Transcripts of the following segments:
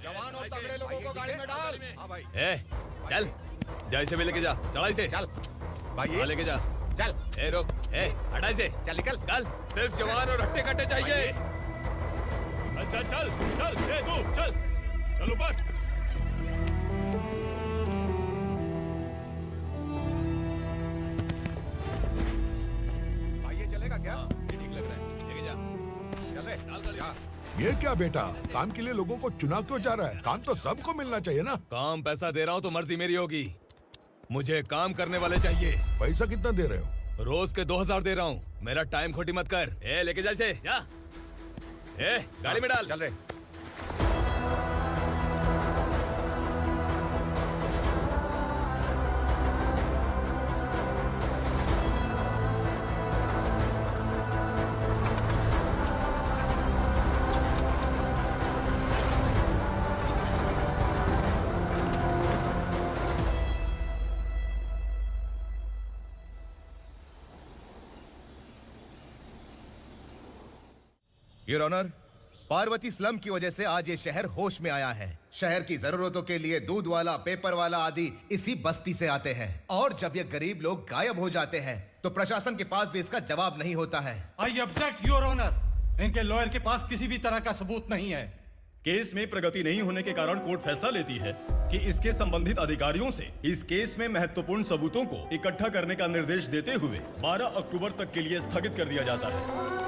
जवान और तगड़े लोगों को गाड़ी में डाल। हाँ भाई। चल जा इसे भी लेके जा, चला इसे। चल भाई लेके जा। चल। रुक, हटा इसे। चल निकल। कल सिर्फ जवान और हट्टे कट्टे चाहिए। चल चल चल तू चल चल ऊपर। भाई ये चलेगा क्या? ये ठीक लग रहा है, लेके जा। चल रे। ये क्या बेटा, काम के लिए लोगों को चुना क्यों जा रहा है? काम तो सबको मिलना चाहिए ना। काम पैसा दे रहा हूँ तो मर्जी मेरी होगी, मुझे काम करने वाले चाहिए। पैसा कितना दे रहे हो? रोज के 2000 दे रहा हूँ, मेरा टाइम खोटी मत कर। लेके जा इसे, जा। गाड़ी में डाल। चल रे। योर ऑनर, पार्वती स्लम की वजह से आज ये शहर होश में आया है। शहर की जरूरतों के लिए दूध वाला, पेपर वाला आदि इसी बस्ती से आते हैं, और जब ये गरीब लोग गायब हो जाते हैं तो प्रशासन के पास भी इसका जवाब नहीं होता है। आई ऑब्जेक्ट योर ऑनर, इनके लॉयर के पास किसी भी तरह का सबूत नहीं है। केस में प्रगति नहीं होने के कारण कोर्ट फैसला लेती है कि इसके संबंधित अधिकारियों से इस केस में महत्वपूर्ण सबूतों को इकट्ठा करने का निर्देश देते हुए 12 अक्टूबर तक के लिए स्थगित कर दिया जाता है।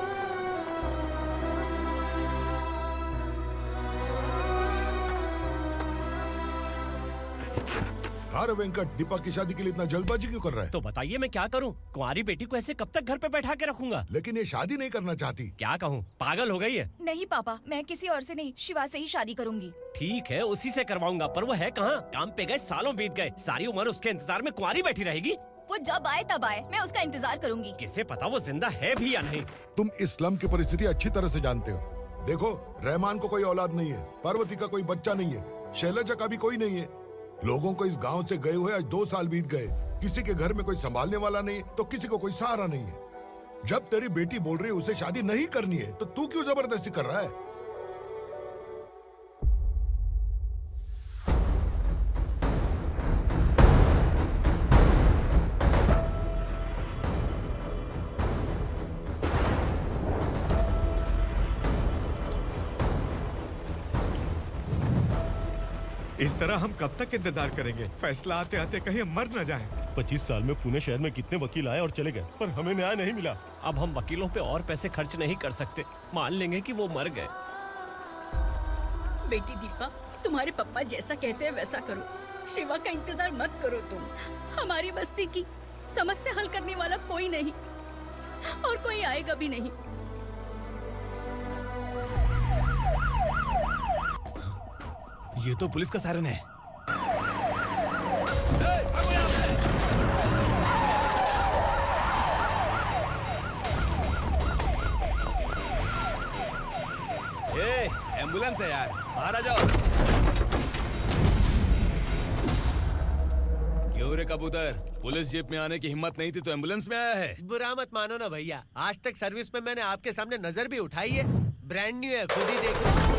अरे वेंकट, दीपक की शादी के लिए इतना जल्दबाजी क्यों कर रहा है? तो बताइए मैं क्या करूं? कुंवारी बेटी को ऐसे कब तक घर पे बैठा के रखूंगा? लेकिन ये शादी नहीं करना चाहती। क्या कहूं, पागल हो गई है? नहीं पापा, मैं किसी और से नहीं, शिवा से ही शादी करूंगी। ठीक है, उसी से करवाऊंगा, पर वो है कहाँ? काम पे गए सालों बीत गए, सारी उम्र उसके इंतजार में कुंवारी बैठी रहेगी। वो जब आए तब आए, मैं उसका इंतजार करूंगी। किसे पता वो जिंदा है भी या नहीं। तुम इस्लाम की परिस्थिति अच्छी तरह से जानते हो। देखो, रहमान को कोई औलाद नहीं है, पार्वती का कोई बच्चा नहीं है, शैलजा का भी कोई नहीं है। लोगों को इस गांव से गए हुए आज 2 साल बीत गए। किसी के घर में कोई संभालने वाला नहीं, तो किसी को कोई सहारा नहीं है। जब तेरी बेटी बोल रही है उसे शादी नहीं करनी है, तो तू क्यों जबरदस्ती कर रहा है? इस तरह हम कब तक इंतजार करेंगे? फैसला आते आते कहीं हम मर न जाएं। 25 साल में पुणे शहर में कितने वकील आए और चले गए, पर हमें न्याय नहीं मिला। अब हम वकीलों पे और पैसे खर्च नहीं कर सकते, मान लेंगे कि वो मर गए। बेटी दीपा, तुम्हारे पापा जैसा कहते हैं वैसा करो। शिवा का इंतजार मत करो तुम। हमारी बस्ती की समस्या हल करने वाला कोई नहीं, और कोई आएगा भी नहीं। ये तो पुलिस का सायरन है। एम्बुलेंस है यार, बाहर आ जाओ। क्यों रे कबूतर, पुलिस जीप में आने की हिम्मत नहीं थी तो एम्बुलेंस में आया है? बुरा मत मानो ना भैया, आज तक सर्विस में मैंने आपके सामने नजर भी उठाई है। ब्रांड न्यू है, खुद ही देखो।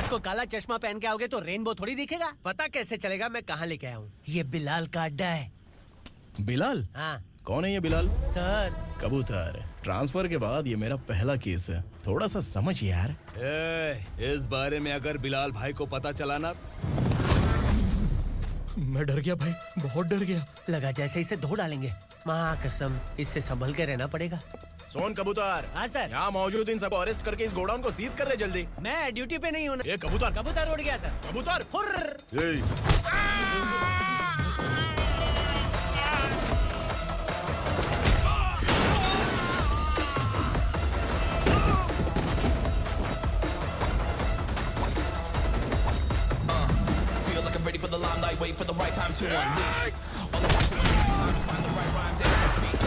को काला चश्मा पहन के आओगे तो रेनबो थोड़ी दिखेगा। पता कैसे चलेगा मैं कहाँ लेके आया हूँ? ये बिलाल का अड्डा है। बिलाल? हाँ। कौन है ये बिलाल? सर कबूतर, ट्रांसफर के बाद ये मेरा पहला केस है, थोड़ा सा समझ यार। इस बारे में अगर बिलाल भाई को पता चला ना, मैं डर गया भाई, बहुत डर गया। लगा जैसे इसे धो डालेंगे। माँ कसम, इससे संभल के रहना पड़ेगा। सोन कबूतर। हाँ सर। यहाँ मौजूद इन सबको अरेस्ट करके इस गोडाउन को सीज कर रहे जल्दी। मैं ड्यूटी पे नहीं हूँ। ये कबूतर। कबूतर उड़ गया सर। कबूतर। wait for the right time to unleash. All the time to find the right rhymes and beat.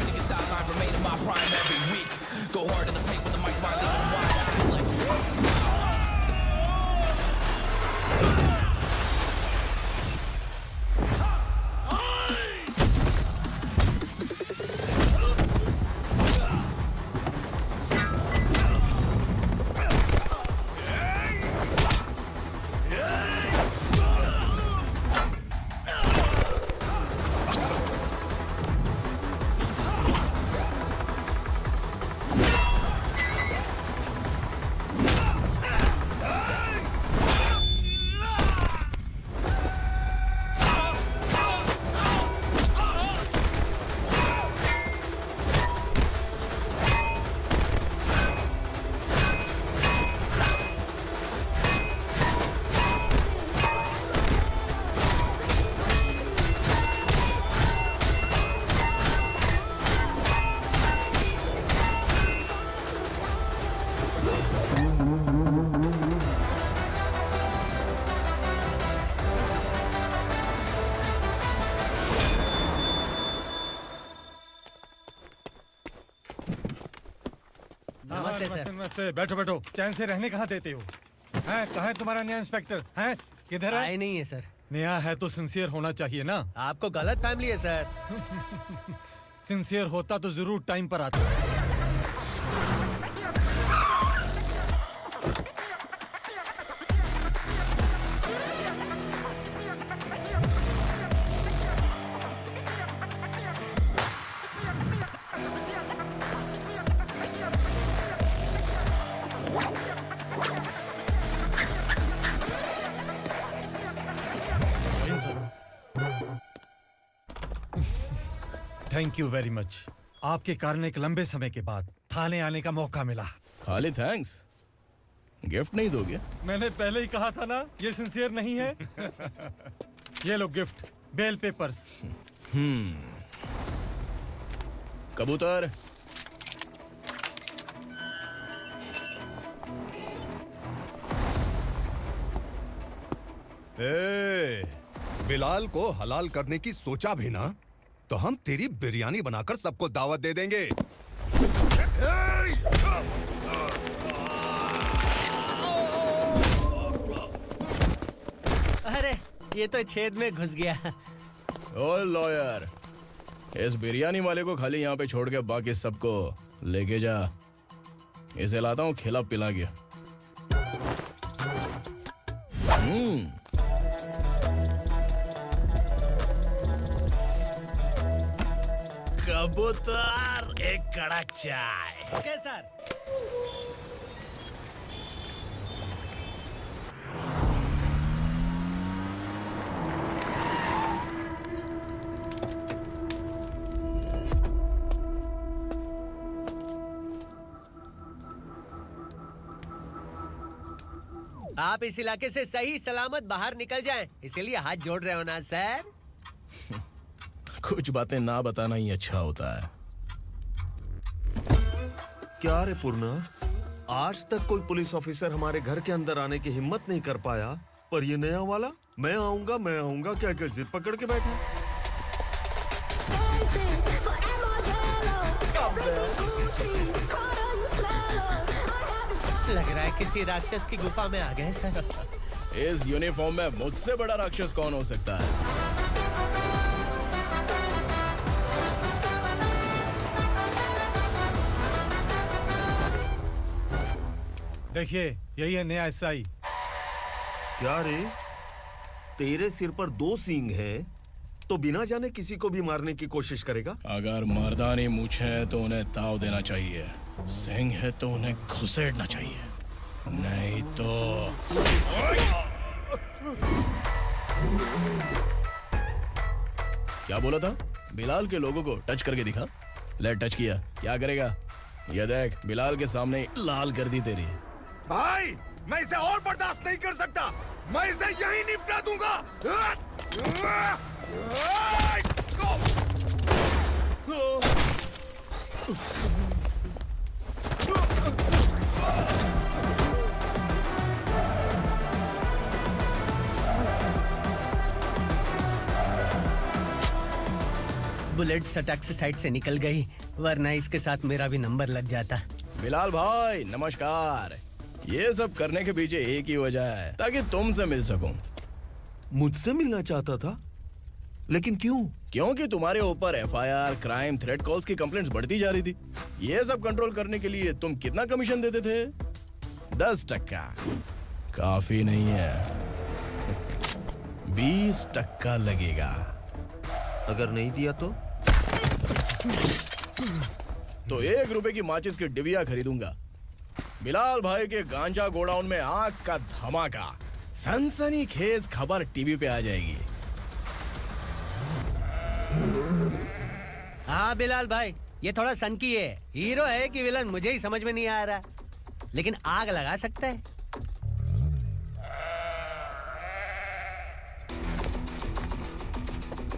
Niggas sideline remain in my prime every week. Go hard in the paint when the mic's my leaving them wide. I feel like नमस्ते। बैठो बैठो, चैन से रहने कहाँ देते हो? हैं, कहाँ है तुम्हारा नया इंस्पेक्टर? हैं, किधर है? आए नहीं है सर। नया है तो सिंसियर होना चाहिए ना। आपको गलत फैमिली है सर। सिंसियर होता तो जरूर टाइम पर आता। Thank you very much. आपके कारण एक लंबे समय के बाद थाने आने का मौका मिला। खाली थैंक्स, गिफ्ट नहीं दोगे? मैंने पहले ही कहा था ना, ये सिंसियर नहीं है। ये लो गिफ्ट, बेल पेपर्स। कबूतर। बिलाल को हलाल करने की सोचा भी ना, तो हम तेरी बिरयानी बनाकर सबको दावत दे देंगे। अरे ये तो छेद में घुस गया। ओ लॉयर, इस बिरयानी वाले को खाली यहाँ पे छोड़ के बाकी सबको लेके जा। इसे लाता हूँ खिला पिला के। कबूतर, एक कड़क चाय। Okay sir. आप इस इलाके से सही सलामत बाहर निकल जाएं, इसीलिए हाथ जोड़ रहे हो ना सर? कुछ बातें ना बताना ही अच्छा होता है। क्या रे पूर्णा, आज तक कोई पुलिस ऑफिसर हमारे घर के अंदर आने की हिम्मत नहीं कर पाया, पर ये नया वाला मैं आऊंगा क्या क्या जिद पकड़ के बैठा। लग रहा है किसी राक्षस की गुफा में आ गए सर। इस यूनिफॉर्म में मुझसे बड़ा राक्षस कौन हो सकता है? देखिए, यही है नया एसआई। क्या रे, तेरे सिर पर 2 सींग हैं, तो बिना जाने किसी को भी मारने की कोशिश करेगा? अगर मर्दानी मूंछ है तो उन्हें ताव देना चाहिए, सिंह है तो उन्हें घुसेड़ना चाहिए, नहीं तो। क्या बोला था? बिलाल के लोगों को टच करके दिखा। ले टच किया, क्या करेगा? ये देख, बिलाल के सामने लाल कर दी तेरी। भाई, मैं इसे और बर्दाश्त नहीं कर सकता। मैं इसे यहीं निपटा दूंगा। बुलेट सटक से साइड से निकल गई, वरना इसके साथ मेरा भी नंबर लग जाता। बिलाल भाई नमस्कार। ये सब करने के पीछे एक ही वजह है, ताकि तुमसे मिल सकूं। मुझसे मिलना चाहता था, लेकिन क्यों? क्योंकि तुम्हारे ऊपर एफआईआर, क्राइम, थ्रेट कॉल्स की कंप्लेंट्स बढ़ती जा रही थी। ये सब कंट्रोल करने के लिए तुम कितना कमीशन देते थे? 10%। काफी नहीं है, 20% लगेगा। अगर नहीं दिया तो 1 रुपए की माचिस की डिबिया खरीदूंगा। बिलाल भाई के गांजा गोडाउन में आग का धमाका, सनसनीखेज खबर टीवी पे आ जाएगी। हाँ बिलाल भाई, ये थोड़ा सनकी है। हीरो है कि विलन मुझे ही समझ में नहीं आ रहा, लेकिन आग लगा सकता है।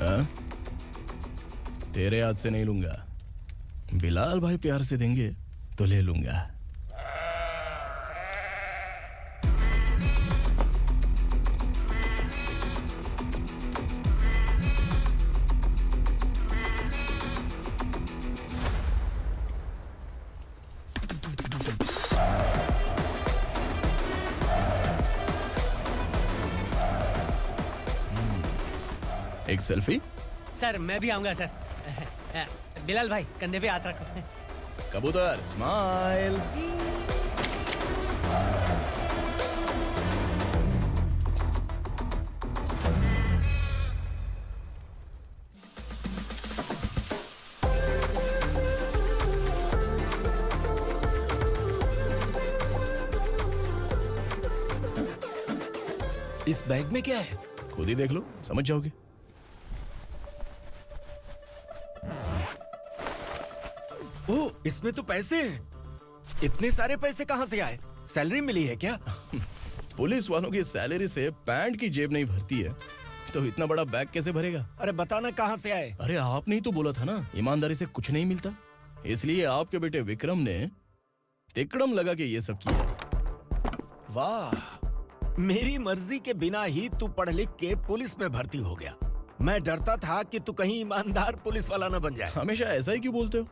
हाँ? तेरे हाथ से नहीं लूंगा, बिलाल भाई प्यार से देंगे तो ले लूंगा। एक सेल्फी? सर मैं भी आऊंगा सर। बिलाल भाई कंधे पे हाथ रखो। कबूतर स्माइल। इस बैग में क्या है? खुद ही देख लो, समझ जाओगे। ओह, इसमें तो पैसे हैं। इतने सारे पैसे कहां से आए? सैलरी मिली है क्या? पुलिस वालों की सैलरी से पैंट की जेब नहीं भरती है, तो इतना बड़ा बैग कैसे भरेगा? अरे बताना कहां से आए? अरे आपने ही तो बोला था ना, ईमानदारी से कुछ नहीं मिलता। इसलिए आपके बेटे विक्रम ने तिकड़म लगा के ये सब किया। वाह, मेरी मर्जी के बिना ही तू पढ़ लिख के पुलिस में भर्ती हो गया। मैं डरता था कि तू कहीं ईमानदार पुलिस वाला न बन जाए। हमेशा ऐसा ही क्यों बोलते हो?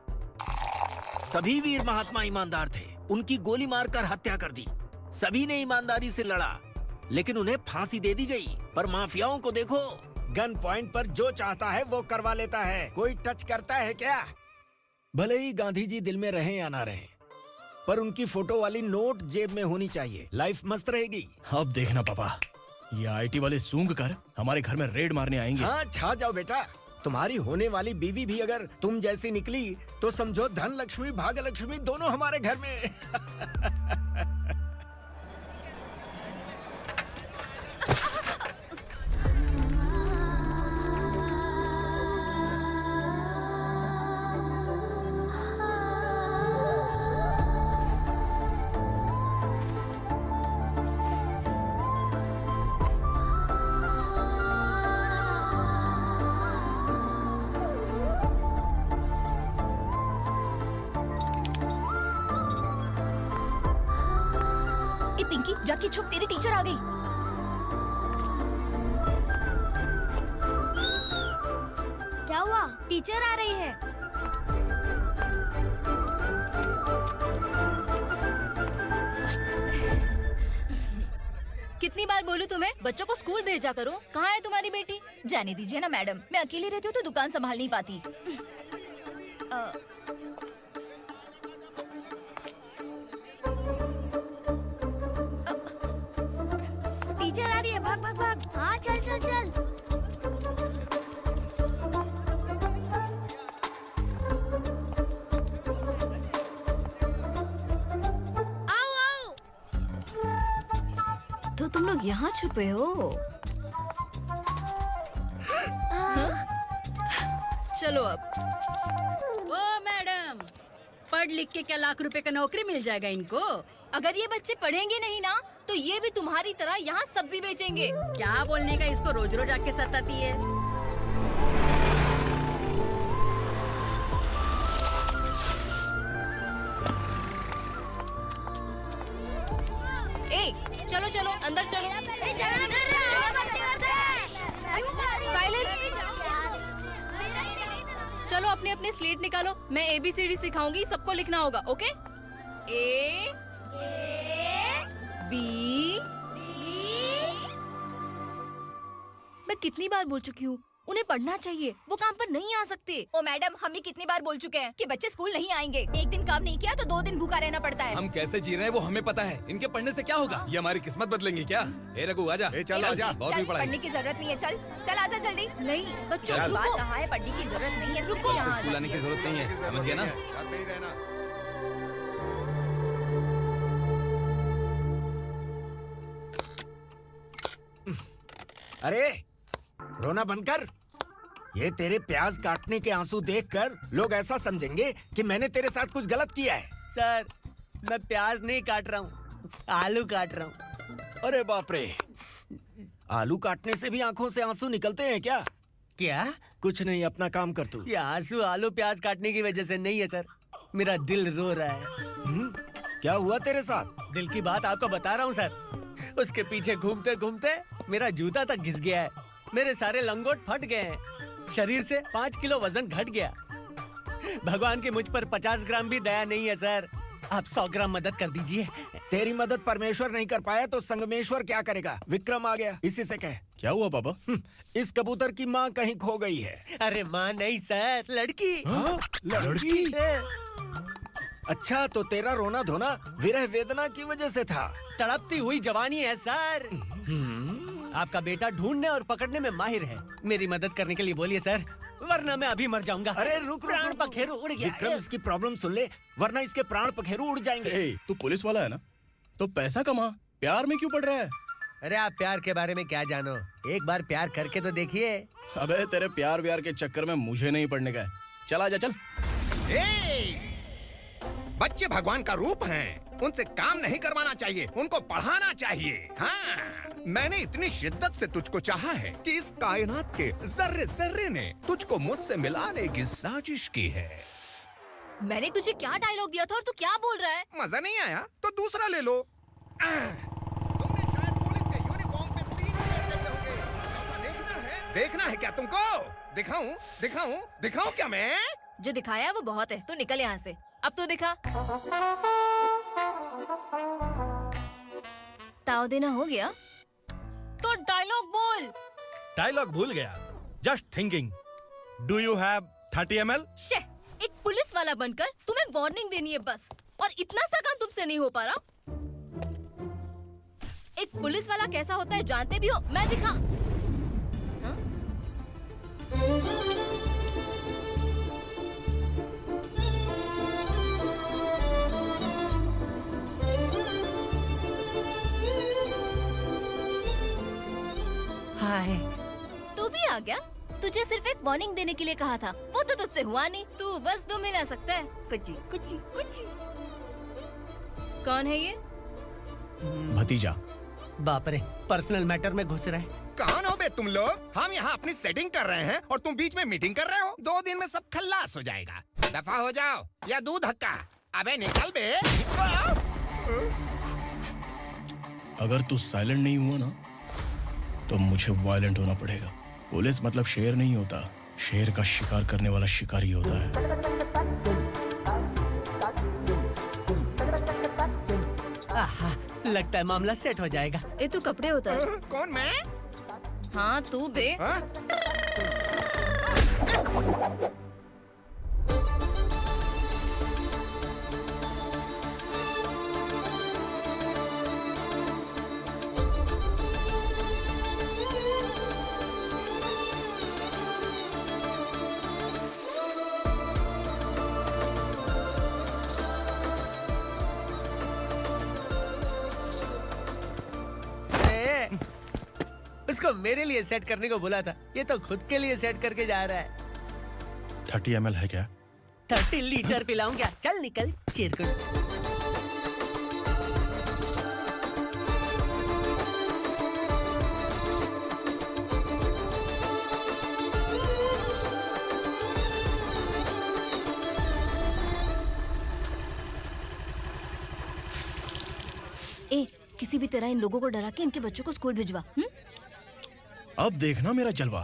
सभी वीर महात्मा ईमानदार थे, उनकी गोली मारकर हत्या कर दी। सभी ने ईमानदारी से लड़ा, लेकिन उन्हें फांसी दे दी गई। पर माफियाओं को देखो, गन पॉइंट पर जो चाहता है वो करवा लेता है। कोई टच करता है क्या? भले ही गांधी जी दिल में रहे या ना रहे, पर उनकी फोटो वाली नोट जेब में होनी चाहिए। लाइफ मस्त रहेगी। अब देखना पापा, ये आईटी वाले सूंघ कर हमारे घर में रेड मारने आएंगे। हाँ, छा जाओ बेटा। तुम्हारी होने वाली बीवी भी अगर तुम जैसी निकली तो समझो धन लक्ष्मी भाग्य लक्ष्मी दोनों हमारे घर में। पिंकी, जाके छुप, तेरी टीचर आ गई। क्या हुआ? टीचर आ रही है। कितनी बार बोलूं तुम्हें, बच्चों को स्कूल भेजा करो। कहाँ है तुम्हारी बेटी? जाने दीजिए ना मैडम, मैं अकेली रहती हूँ तो दुकान संभाल नहीं पाती। टीचर आ रही है, भाग भाग भाग। हाँ चल चल चल। आओ आओ। तो तुम लोग यहाँ छुपे हो? चलो अब। ओ मैडम, पढ़ लिख के क्या लाख रुपए का नौकरी मिल जाएगा इनको? अगर ये बच्चे पढ़ेंगे नहीं ना, तो ये भी तुम्हारी तरह यहाँ सब्जी बेचेंगे। क्या बोलने का, इसको रोज रोज आके सताती है। ए, चलो चलो अंदर चलो। साइलेंस। चलो अपने अपने स्लेट निकालो, मैं ABCD सिखाऊंगी, सबको लिखना होगा, ओके? A B। मैं कितनी बार बोल चुकी हूँ, उन्हें पढ़ना चाहिए, वो काम पर नहीं आ सकते। ओ मैडम, हम भी कितनी बार बोल चुके हैं कि बच्चे स्कूल नहीं आएंगे। एक दिन काम नहीं किया तो 2 दिन भूखा रहना पड़ता है। हम कैसे जी रहे हैं वो हमें पता है, इनके पढ़ने से क्या होगा? ये हमारी किस्मत बदलेंगे क्या? ए रघु आजा। चल आजा। बहुत भी पढ़ाई। पढ़ने की जरूरत नहीं है, चल आजा जल्दी। नहीं बच्चों बात रुको। कहा है, पढ़ने की जरूरत नहीं है, रुको यहाँ स्कूल आने की जरूरत नहीं है, समझ गया ना? घर पे ही रहना। अरे रोना बंद कर। ये तेरे प्याज काटने के आंसू देखकर लोग ऐसा समझेंगे कि मैंने तेरे साथ कुछ गलत किया है। सर, मैं प्याज नहीं काट रहा हूँ, आलू काट रहा हूँ। अरे बाप रे, आलू काटने से भी आंखों से आंसू निकलते हैं क्या? क्या? कुछ नहीं, अपना काम कर तू। ये आंसू आलू प्याज काटने की वजह से नहीं है सर, मेरा दिल रो रहा है। क्या हुआ तेरे साथ? दिल की बात आपको बता रहा हूँ सर। उसके पीछे घूमते घूमते मेरा जूता तक घिस गया है, मेरे सारे लंगोट फट गए हैं, शरीर से 5 किलो वजन घट गया। भगवान की मुझ पर 50 ग्राम भी दया नहीं है सर, आप 100 ग्राम मदद कर दीजिए। तेरी मदद परमेश्वर नहीं कर पाया तो संगमेश्वर क्या करेगा? विक्रम आ गया, इसी से कह। क्या हुआ पापा? इस कबूतर की माँ कहीं खो गई है। अरे माँ नहीं सर, लड़की। लड़की? अच्छा, तो तेरा रोना धोना विरह वेदना की वजह से था। तड़पती हुई जवानी है सर। आपका बेटा ढूंढने और पकड़ने में माहिर है, मेरी मदद करने के लिए बोलिए सर, वरना मैं अभी मर जाऊंगा। अरे रुक, प्राण पखेरु उड़ गया। विक्रम, इसकी प्रॉब्लम सुन ले, वरना इसके प्राण पखेरु उड़ जाएंगे। ए, तू पुलिस वाला है ना, तो पैसा कमा, प्यार में क्यों पड़ रहा है? अरे आप प्यार के बारे में क्या जानो, एक बार प्यार करके तो देखिए। अबे तेरे प्यार व्यार के चक्कर में मुझे नहीं पड़ने का है, चल आजा चल। बच्चे भगवान का रूप हैं, उनसे काम नहीं करवाना चाहिए, उनको पढ़ाना चाहिए। हाँ, मैंने इतनी शिद्दत से तुझको चाहा है कि इस कायनात के जर्रे जर्रे ने तुझको मुझसे मिलाने की साजिश की है। मैंने तुझे क्या डायलॉग दिया था और तू क्या बोल रहा है? मजा नहीं आया तो दूसरा ले लो। तुमने शायद पुलिस के यूनिफॉर्म पे 3 शेर देखे होंगे। देखना है क्या तुमको? दिखाऊं दिखाऊं दिखाऊं क्या मैं? जो दिखाया वो बहुत है, तू निकल यहाँ से। अब तो दिखा। ताव देना हो गया तो डायलॉग बोल। डायलॉग भूल गया। Just thinking, do you have 30 ml? शे, एक पुलिस वाला बनकर तुम्हें वार्निंग देनी है बस, और इतना सा काम तुमसे नहीं हो पा रहा। एक पुलिस वाला कैसा होता है जानते भी हो? मैं दिखा। हाँ? हाय। तू भी आ गया? तुझे सिर्फ एक वार्निंग देने के लिए कहा था, वो तो तुझसे हुआ नहीं। तू बस 2 मिला सकता है। कुछ कुछ कुछ। कौन है ये? भतीजा। बाप रे, पर्सनल मैटर में घुस रहे। कौन हो बे तुम लोग? हम यहाँ अपनी सेटिंग कर रहे हैं और तुम बीच में मीटिंग कर रहे हो। 2 दिन में सब खल्लास हो जाएगा। दफा हो जाओ या दूध हक्का। अबे निकल बे। अगर तू साइलेंट नहीं हुआ ना तो मुझे वायलेंट होना पड़ेगा। पुलिस मतलब शेर नहीं होता, शेर का शिकार करने वाला शिकारी होता है। आहा, लगता है मामला सेट हो जाएगा। ये तू कपड़े उतार। कौन मैं? हाँ तू बे। उसको मेरे लिए सेट करने को बोला था, ये तो खुद के लिए सेट करके जा रहा है। 30 ml है क्या? 30 लीटर पिलाऊं क्या? चल निकल चिरकुट। ए, किसी भी तरह इन लोगों को डरा के इनके बच्चों को स्कूल भिजवा। अब देखना मेरा जलवा।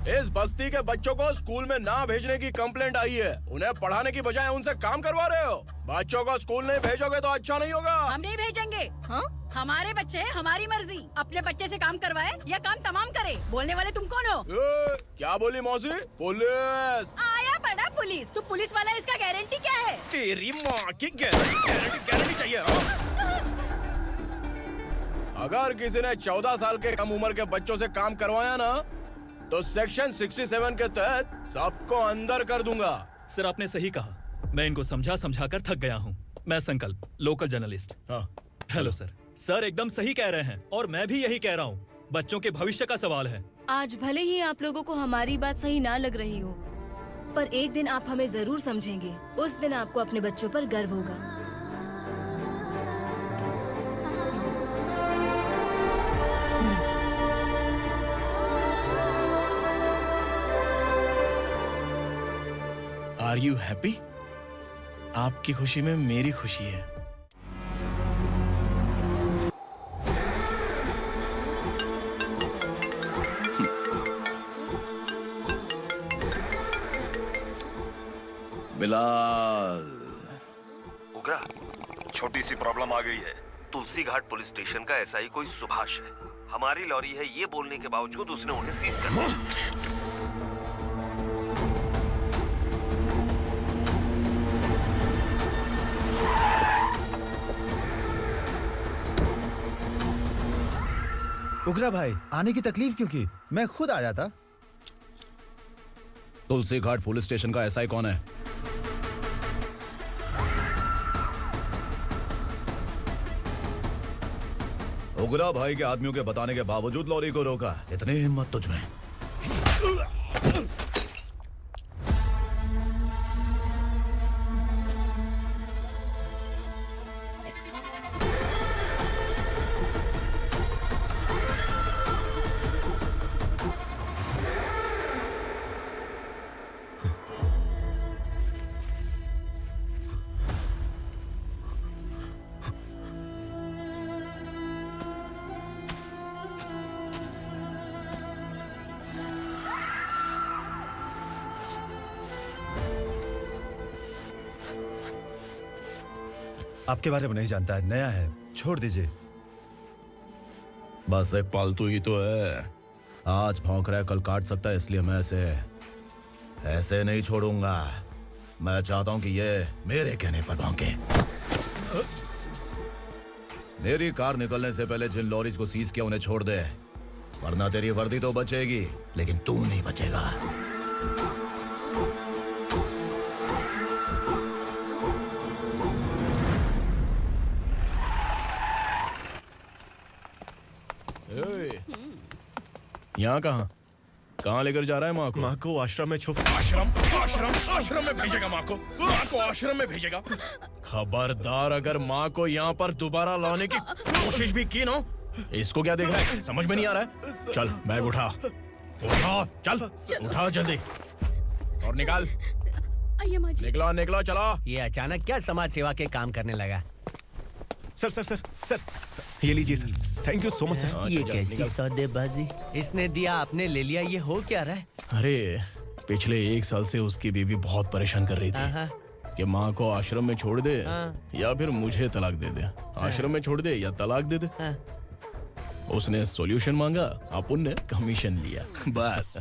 इस बस्ती के बच्चों को स्कूल में ना भेजने की कंप्लेंट आई है। उन्हें पढ़ाने की बजाय उनसे काम करवा रहे हो। बच्चों को स्कूल नहीं भेजोगे तो अच्छा नहीं होगा। हम नहीं भेजेंगे। हाँ? हमारे बच्चे हमारी मर्जी। अपने बच्चे से काम करवाए या काम तमाम करे। बोलने वाले तुम कौन हो? क्या बोली मौसी? पुलिस आया पड़ा पुलिस। तू पुलिस वाला, इसका गारंटी क्या है? तेरी माँ की गारंटी चाहिए। अगर किसी ने 14 साल के कम उम्र के बच्चों से काम करवाया ना तो सेक्शन 67 के तहत सबको अंदर कर दूंगा। सर आपने सही कहा। मैं इनको समझा कर थक गया हूँ। मैं संकल्प, local journalist. Hello sir. Sir एकदम सही कह रहे हैं और मैं भी यही कह रहा हूँ। बच्चों के भविष्य का सवाल है। आज भले ही आप लोगों को हमारी बात सही ना लग रही हो, पर एक दिन आप हमें जरूर समझेंगे। उस दिन आपको अपने बच्चों पर गर्व होगा। Are you happy? आपकी खुशी में मेरी खुशी है। बिलाल। उग्रा, छोटी सी प्रॉब्लम आ गई है। तुलसी घाट पुलिस स्टेशन का एसआई कोई सुभाष है। हमारी लॉरी है ये बोलने के बावजूद उसने उन्हें सीज कर दिया। उग्रा भाई, आने की तकलीफ क्यों की? मैं खुद आ जाता। तुलसी घाट पुलिस स्टेशन का एसआई कौन है? उग्रा भाई के आदमियों के बताने के बावजूद लॉरी को रोका। इतनी हिम्मत तुझमें? आपके बारे में नहीं जानता है, नया है, छोड़ दीजिए। बस एक पालतू ही तो है। आज भौंक रहा है, कल काट सकता है, इसलिए मैं ऐसे नहीं छोड़ूंगा। मैं चाहता हूं कि ये मेरे कहने पर भौंके। मेरी कार निकलने से पहले जिन लॉरीज को सीज किया उन्हें छोड़ दे, वरना तेरी वर्दी तो बचेगी लेकिन तू नहीं बचेगा। यहाँ कहाँ लेकर जा रहा है माँ को? माँ को आश्रम में छुप। आश्रम में भेजेगा माँ को? माँ को आश्रम में भेजेगा? खबरदार, अगर माँ को यहाँ पर दोबारा लाने की कोशिश भी की ना। इसको क्या देख रहा है? समझ में नहीं आ रहा है? चल बैग उठा, चल उठा जल्दी और निकाल। निकला चला। ये अचानक क्या समाज सेवा के काम करने लगा? सर ये लीजिए sir. Thank you so much sir. ये कैसी सौदेबाजी? इसने दिया, आपने ले लिया, ये हो क्या रहा है? अरे पिछले 1 साल से उसकी बीवी बहुत परेशान कर रही थी कि माँ को आश्रम में छोड़ दे या फिर मुझे तलाक दे दे। आश्रम में छोड़ दे या तलाक दे दे। उसने सॉल्यूशन मांगा, अपुन ने कमीशन लिया, बस।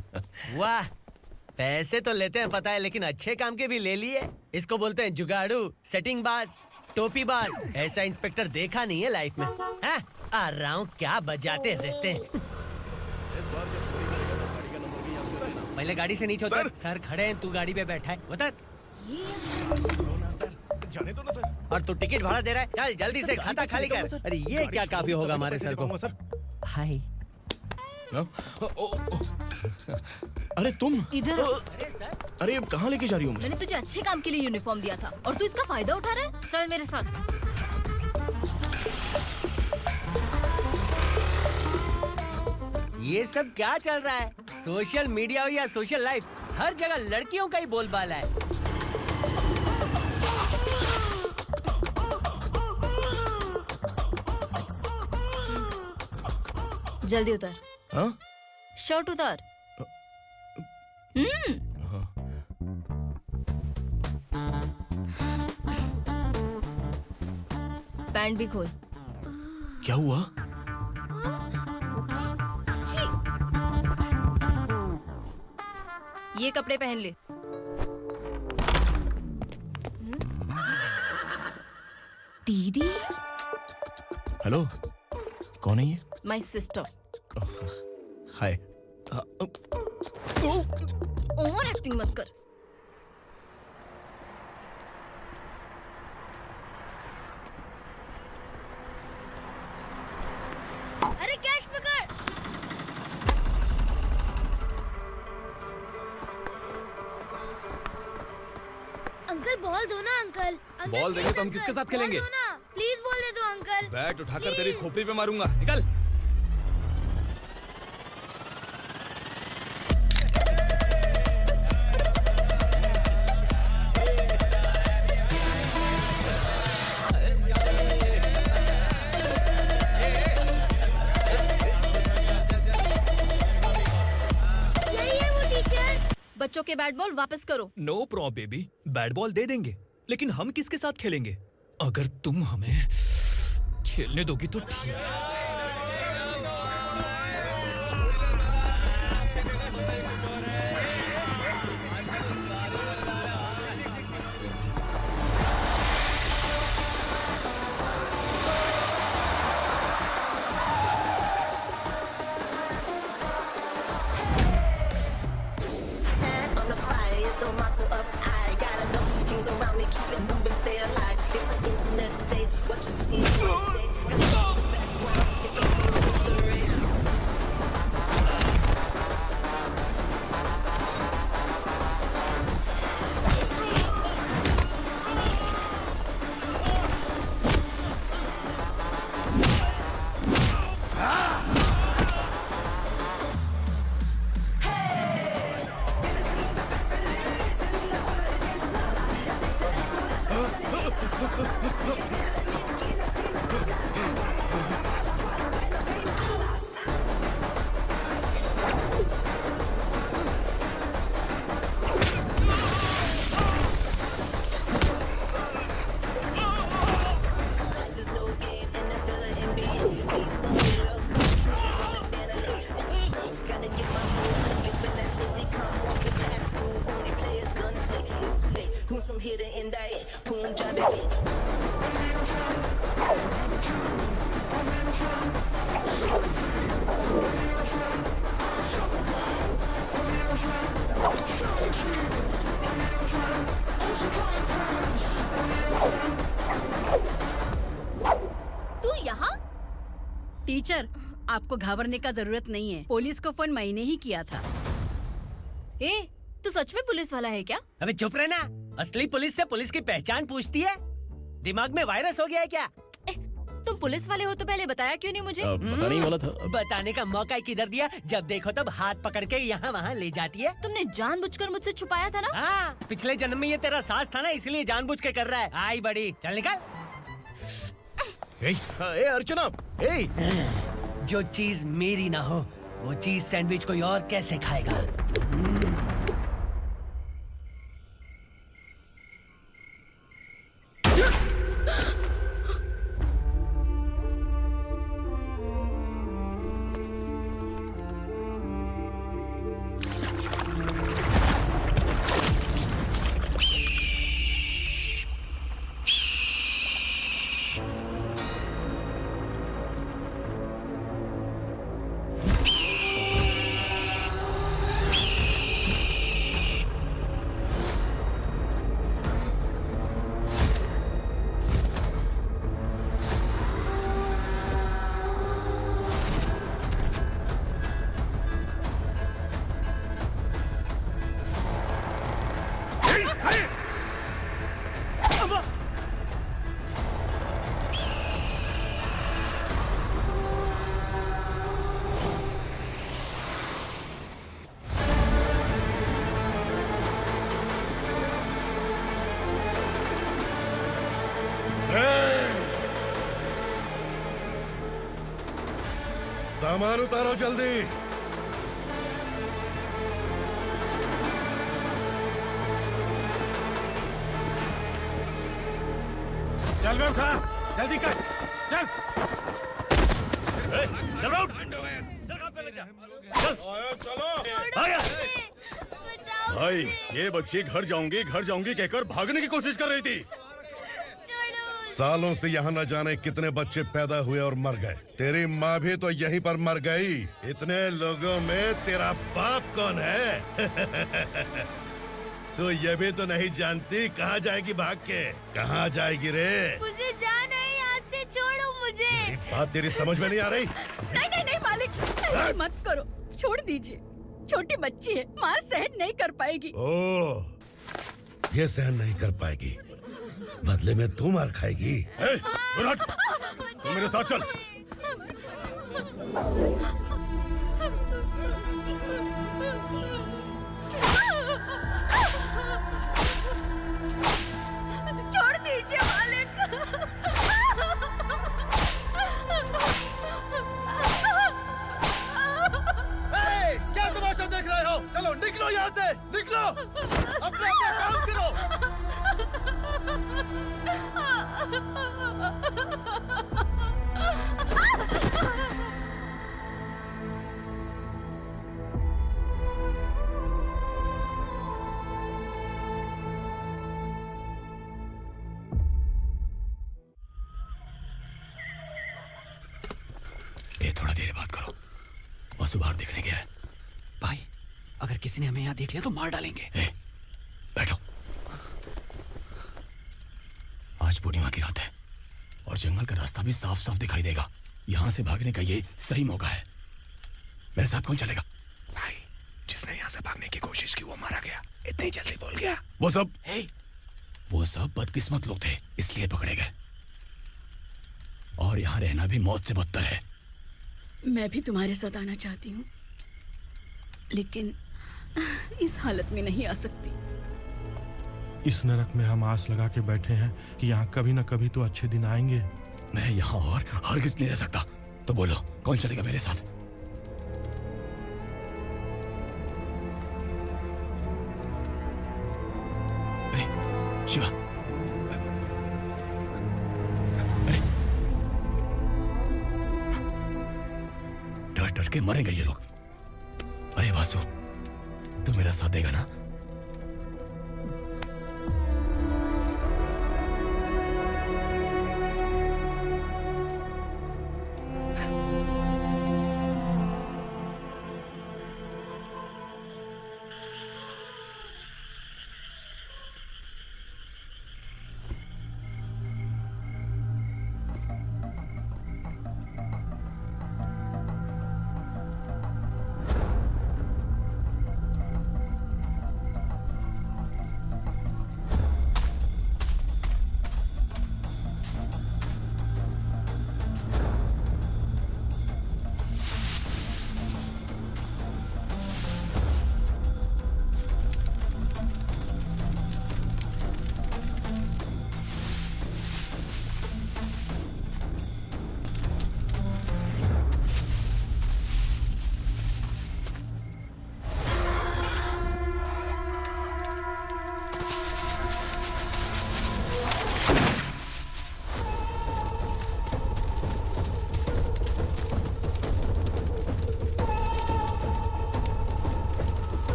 वाह, पैसे तो लेते हैं पता है, लेकिन अच्छे काम के भी ले लिए। इसको बोलते हैं जुगाड़ू, सेटिंग बाज, टोपी बाज। ऐसा इंस्पेक्टर देखा नहीं है लाइफ में। हाँ? आ रहा हूँ, क्या बजाते रहते हैं। पहले गाड़ी से नीचे उतर। सर खड़े हैं, तू गाड़ी पे बैठा है, उतर। जाने दो ना सर। और तू टिकट भाड़ा दे रहा है, चल जल्दी से खाता खाली कर। अरे ये क्या काफी होगा हमारे सर को। हाय। अरे तुम इधर। अरे अब कहाँ लेके जा रही हो मुझे? मैंने तुझे अच्छे काम के लिए यूनिफॉर्म दिया था और तू इसका फायदा उठा रहा है। चल मेरे साथ। ये सब क्या चल रहा है? सोशल मीडिया हो या सोशल लाइफ, हर जगह लड़कियों का ही बोलबाला है। जल्दी उतर। हाँ? शर्ट उतार। पैंट भी खोल। क्या हुआ? छी! ये कपड़े पहन ले। दीदी। हेलो, कौन है ये? My sister. Hi. Over acting मत कर। अरे कैच पकड़। अंकल बॉल दो ना अंकल। बॉल देंगे तो हम किसके साथ खेलेंगे? प्लीज बॉल दे दो अंकल। बैट उठाकर तेरी खोपड़ी पे मारूंगा। निकल। बच्चों के बैट बॉल वापस करो। No problem baby, bat ball दे देंगे, लेकिन हम किसके साथ खेलेंगे? अगर तुम हमें खेलने दोगी तो ठीक है। टीचर, आपको घबराने का जरूरत नहीं है। पुलिस को फोन मैंने ही किया था। ए, तू सच में पुलिस वाला है क्या? अबे चुप रहना। असली पुलिस से पुलिस की पहचान पूछती है? दिमाग में वायरस हो गया है क्या? तुम पुलिस वाले हो तो पहले बताया क्यों नहीं मुझे? पता नहीं वाला था। बताने का मौका किधर दिया? जब देखो तब हाथ पकड़ के यहाँ वहाँ ले जाती है। तुमने जानबूझकर मुझसे छुपाया था ना? हाँ, पिछले जन्म में ये तेरा सास था ना, इसलिए जानबूझ के कर रहा है। आई बड़ी, चल निकल। ए अर्चना, जो चीज मेरी ना हो वो चीज सैंडविच कोई और कैसे खाएगा? सामान उतारो जल्दी। चल बे उठा, जल्दी कर, चल। चल बे उठ। भाई ये बच्ची घर जाऊंगी कहकर भागने की कोशिश कर रही थी। सालों से यहाँ न जाने कितने बच्चे पैदा हुए और मर गए। तेरी माँ भी तो यहीं पर मर गई। इतने लोगों में तेरा बाप कौन है? तो ये भी तो नहीं जानती कहाँ जाएगी भाग के? कहाँ जाएगी रे? मुझे जाना है, यहाँ से छोड़ो मुझे। बात तेरी समझ में नहीं आ रही? नहीं मालिक, ऐसे मत करो, छोड़ दीजिए। छोटी बच्ची है, माँ सहन नहीं कर पाएगी। ओह, ये सहन नहीं कर पाएगी, बदले में तू मार खाएगी। तू मेरे साथ चल। छोड़ दीजिए मालिक। क्या तमाशा देख रहे हो? चलो निकलो यहाँ से, निकलो। अपना काम करो। ये थोड़ा देर बात करो, वसु बाहर देखने गया है। भाई, अगर किसी ने हमें यहाँ देख लिया तो मार डालेंगे। बैठो। आज पूर्णिमा की रात है और जंगल का रास्ता भी साफ साफ दिखाई देगा। यहाँ से भागने का ये सही मौका है। मेरे साथ कौन चलेगा? भाई, जिसने यहाँ से भागने की कोशिश की वो मारा गया। इतनी जल्दी बोल गया। वो सब बदकिस्मत लोग थे, इसलिए पकड़े गए। और यहाँ रहना भी मौत से बदतर है। मैं भी तुम्हारे साथ आना चाहती हूँ, लेकिन इस हालत में नहीं आ सकती। इस नरक में हम आस लगा के बैठे हैं कि यहाँ कभी न कभी तो अच्छे दिन आएंगे। मैं यहाँ और हरगिज़ नहीं रह सकता। तो बोलो, कौन चलेगा मेरे साथ? अरे शिवा, अरे डर डर के मरेंगे ये लोग। अरे वासु, तू मेरा साथ देगा ना?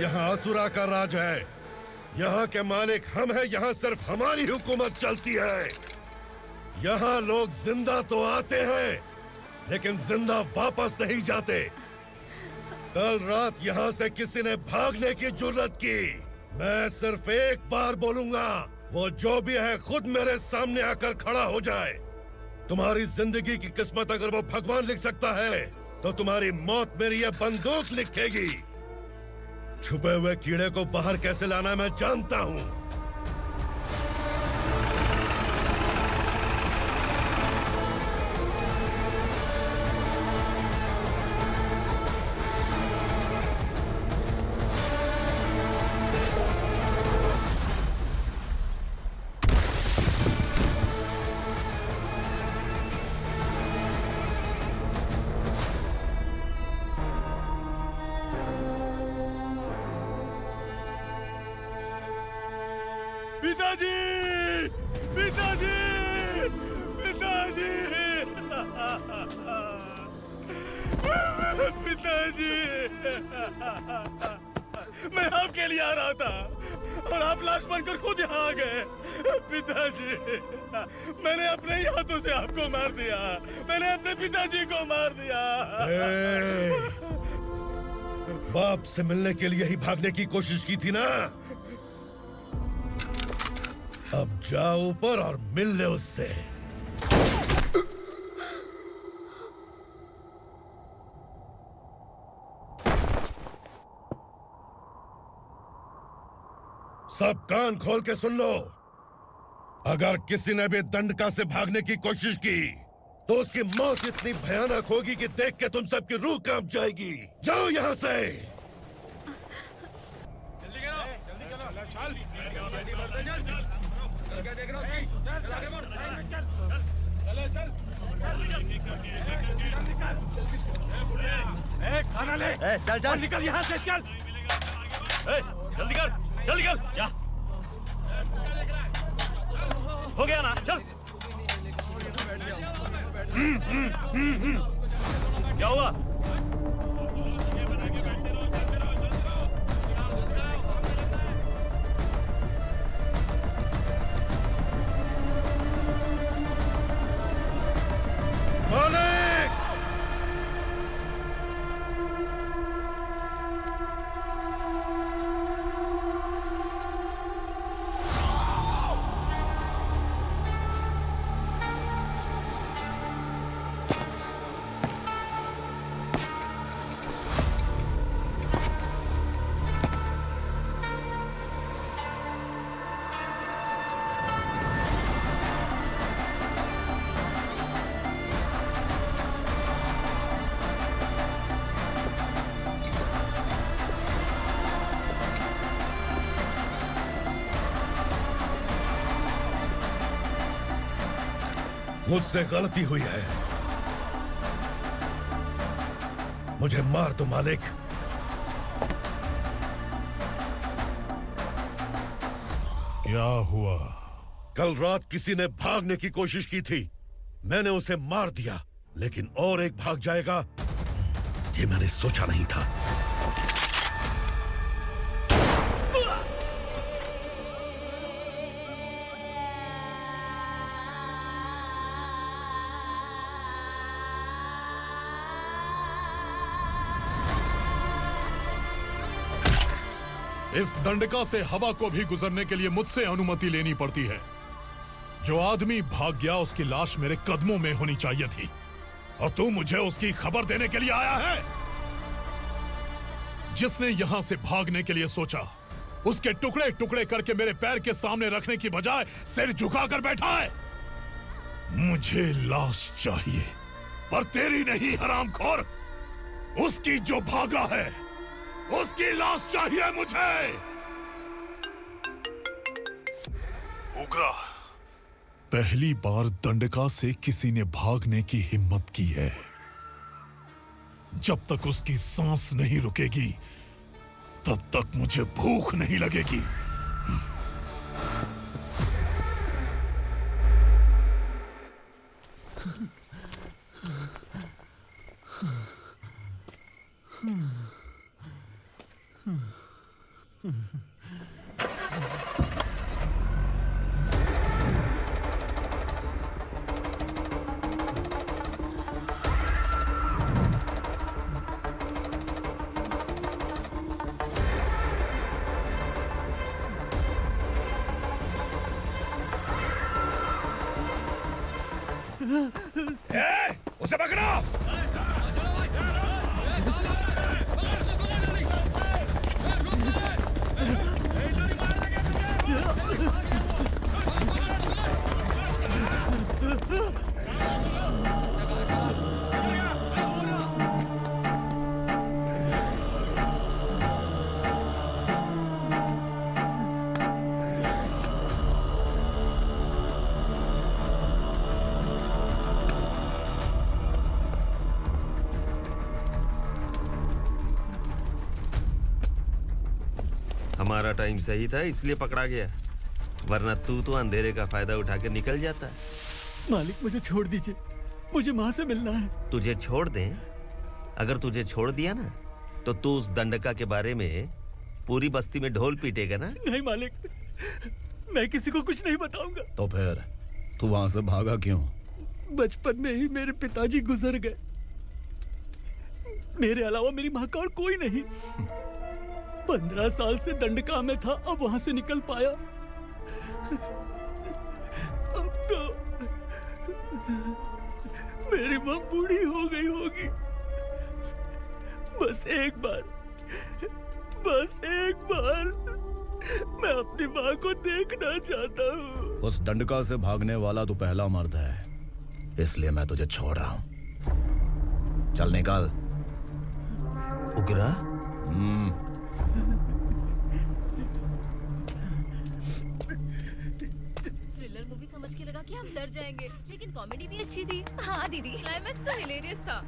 यहाँ असुरा का राज है। यहाँ के मालिक हम हैं। यहाँ सिर्फ हमारी हुकूमत चलती है। यहाँ लोग जिंदा तो आते हैं, लेकिन जिंदा वापस नहीं जाते। कल रात यहाँ से किसी ने भागने की जुर्रत की, मैं सिर्फ एक बार बोलूंगा, वो जो भी है खुद मेरे सामने आकर खड़ा हो जाए। तुम्हारी जिंदगी की किस्मत अगर वो भगवान लिख सकता है तो तुम्हारी मौत मेरी ये बंदूक लिखेगी। छुपे हुए कीड़े को बाहर कैसे लाना मैं जानता हूँ। पिताजी, पिताजी, पिताजी, पिताजी, मैं आपके लिए आ रहा था और आप लाश बनकर खुद यहाँ आ गए। पिताजी, मैंने अपने ही हाथों से आपको मार दिया। मैंने अपने पिताजी को मार दिया। बाप से मिलने के लिए ही भागने की कोशिश की थी ना? अब जाओ ऊपर और मिल ले उससे। सब कान खोल के सुन लो। अगर किसी ने भी दंडका से भागने की कोशिश की तो उसकी मौत इतनी भयानक होगी कि देख के तुम सबकी रूह कांप जाएगी। जाओ यहाँ से। खाना ले। चल चल निकल यहाँ से, चल। जल्दी कर, जल्दी कर। क्या हो गया ना? चल। क्या हुआ? मालिक! मुझसे गलती हुई है। मुझे मार दो मालिक। क्या हुआ? कल रात किसी ने भागने की कोशिश की थी। मैंने उसे मार दिया, लेकिन और एक भाग जाएगा ये मैंने सोचा नहीं था। इस दंडका से हवा को भी गुजरने के लिए मुझसे अनुमति लेनी पड़ती है। जो आदमी भाग गया उसकी लाश मेरे कदमों में होनी चाहिए थी, और तू मुझे उसकी खबर देने के लिए आया है। जिसने यहां से भागने के लिए सोचा उसके टुकड़े टुकड़े करके मेरे पैर के सामने रखने की बजाय सिर झुकाकर बैठा है। मुझे लाश चाहिए, पर तेरी नहीं हरामखोर। उसकी जो भागा है उसकी लाश चाहिए मुझे। उग्रा, पहली बार दंडका से किसी ने भागने की हिम्मत की है। जब तक उसकी सांस नहीं रुकेगी तब तक मुझे भूख नहीं लगेगी। उसे पकड़ो। हमारा टाइम सही था इसलिए पकड़ा गया, वरना तू तो अंधेरे का फायदा उठा के निकल जाता। मालिक मुझे छोड़ दीजिए, मुझे माँ से मिलना है। तुझे छोड़ दें? अगर तुझे छोड़ दिया ना तो तू उस दंडका के बारे में पूरी बस्ती में ढोल पीटेगा ना। नहीं मालिक, मैं किसी को कुछ नहीं बताऊंगा। तो फिर तू वहां से भागा क्यों? बचपन में ही मेरे पिताजी गुजर गए, मेरे अलावा मेरी माँ का और कोई नहीं। 15 साल से दंडका में था, अब वहां से निकल पाया। अब तो मेरी माँ बूढ़ी हो गई होगी। बस एक बार मैं अपनी माँ को देखना चाहता हूँ। उस दंडका से भागने वाला तू पहला मर्द है, इसलिए मैं तुझे छोड़ रहा हूं। चल निकल। उग्रा? थ्रिलर मूवी समझ के लगा कि हम डर जाएंगे, लेकिन कॉमेडी भी अच्छी थी। हाँ दीदी, क्लाइमैक्स तो हिलेरियस था।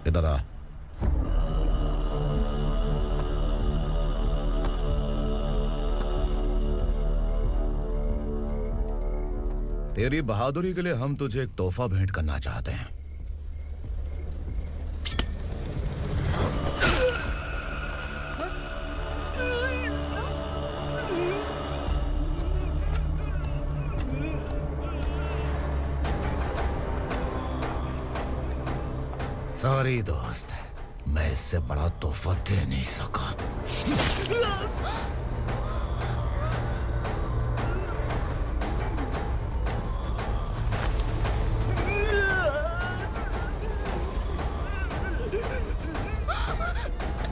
इधर आ। तेरी बहादुरी के लिए हम तुझे एक तोहफा भेंट करना चाहते हैं। सॉरी दोस्त, मैं इससे बड़ा तोहफा दे नहीं सका।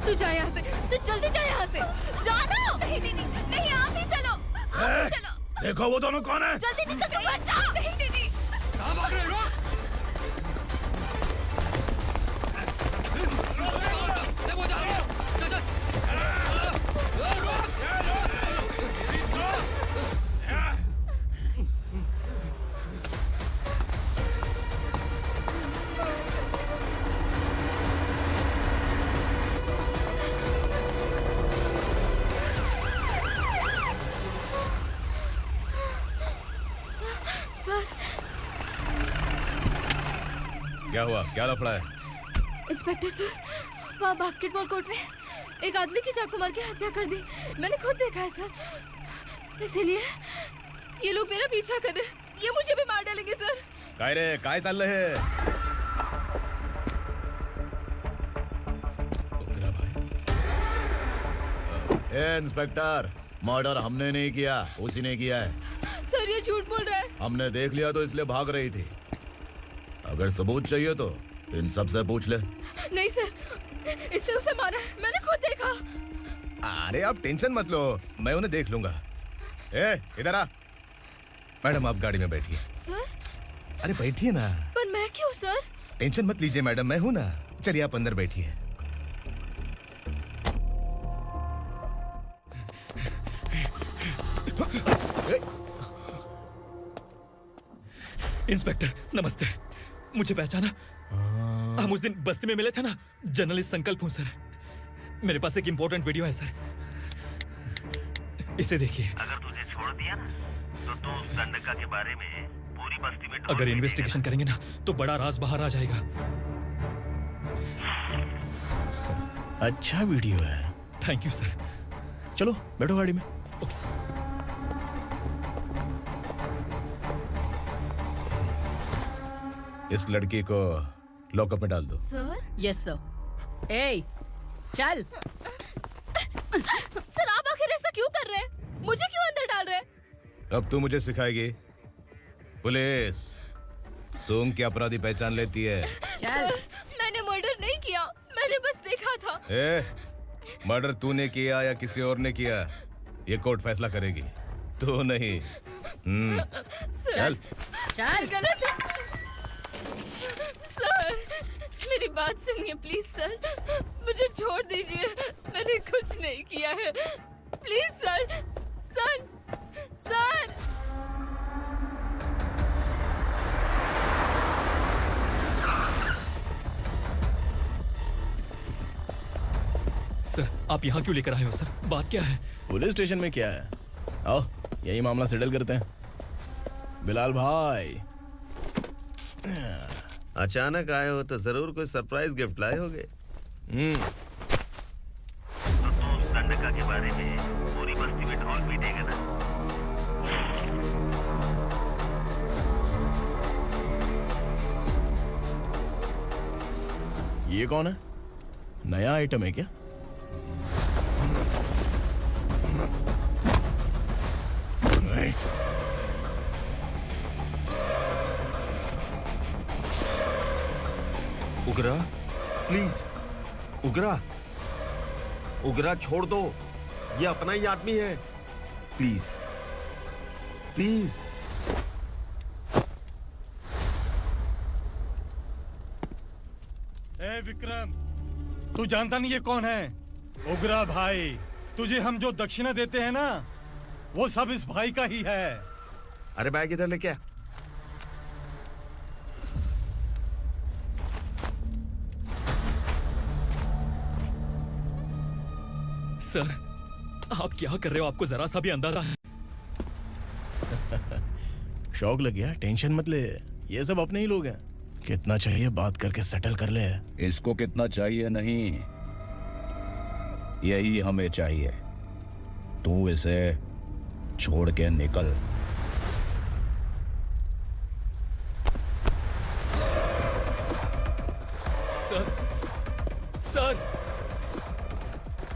तू जा यहाँ से, तू जल्दी जा यहाँ से। जानो। नहीं दीदी, नहीं आप ही चलो। आप ही चलो। देखो वो दोनों कौन है? जल्दी निकल के मत जाओ। नहीं दीदी। कहाँ भाग रहे हो? देखो जा रहे हो। चल चल। सर। क्या हुआ? क्या लफड़ा है? इंस्पेक्टर सर, वहाँ बास्केटबॉल कोर्ट में एक आदमी की चाकू मार के हत्या कर दी। मैंने खुद देखा है सर, इसीलिए ये लोग मेरा पीछा कर रहे हैं। ये मुझे भी मार डालेंगे सर। काय रे, काय चाललंय हे? ए इंस्पेक्टर, मर्डर हमने नहीं किया, उसी ने किया है। सर ये झूठ बोल रहा है। हमने देख लिया तो इसलिए भाग रही थी। अगर सबूत चाहिए तो इन सब से पूछ ले। नहीं सर, इसने उसे मारा है, मैंने खुद देखा। अरे आप टेंशन मत लो, मैं उन्हें देख लूंगा। ए, इधर आ। मैडम आप गाड़ी में बैठिए। सर? अरे बैठिए ना। पर मैं क्यों सर? टेंशन मत लीजिए मैडम, मैं हूं ना। चलिए आप अंदर बैठिए। इंस्पेक्टर नमस्ते, मुझे पहचाना? हम उस दिन बस्ती में मिले थे ना। जर्नलिस्ट संकल्प हूं सर। मेरे पास एक इंपॉर्टेंट वीडियो है सर, इसे देखिए। अगर तुझे छोड़ दिया ना तो तू उस दंडका के बारे में पूरी बस्ती में अगर इन्वेस्टिगेशन करेंगे ना तो बड़ा राज बाहर आ जाएगा। अच्छा वीडियो है। Thank you sir. चलो बैठो गाड़ी में। इस लड़की को लॉकअप में डाल दो। सर? Yes sir. ए, चल। सर आप आखिर ऐसा क्यों कर रहे हैं? मुझे क्यों अंदर डाल रहे? अब तू मुझे सिखाएगी? पुलिस सूंघ के अपराधी पहचान लेती है। सर, मैंने मर्डर नहीं किया, मैंने बस देखा था। मर्डर तूने किया या किसी और ने किया, ये कोर्ट फैसला करेगी, तू नहीं। चल चल। गलत है सर, मेरी बात सुनिए प्लीज सर, मुझे छोड़ दीजिए, मैंने कुछ नहीं किया है, please sir. Sir sir sir, आप यहाँ क्यों लेकर आए हो सर? बात क्या है? पुलिस स्टेशन में क्या है? आओ यही मामला सेटल करते हैं। बिलाल भाई, अचानक आए हो तो जरूर कोई सरप्राइज गिफ्ट लाए होगे। तो उस दंडका के बारे में पूरी बस्ती में ढोल पीटेगा ना? ये कौन है? नया आइटम है क्या? उगरा, प्लीज उगरा, उगरा छोड़ दो, ये अपना ही आदमी है, प्लीज प्लीज। ए विक्रम, तू जानता नहीं ये कौन है? उगरा भाई, तुझे हम जो दक्षिणा देते हैं ना, वो सब इस भाई का ही है। अरे बैग इधर लेके आ। सर, आप क्या कर रहे हो? आपको जरा सा भी अंदाजा है? शौक लग गया? टेंशन मत ले, ये सब अपने ही लोग हैं। कितना चाहिए बात करके सेटल कर ले। इसको कितना चाहिए नहीं, यही हमें चाहिए। तू इसे छोड़ के निकल। सर, सर,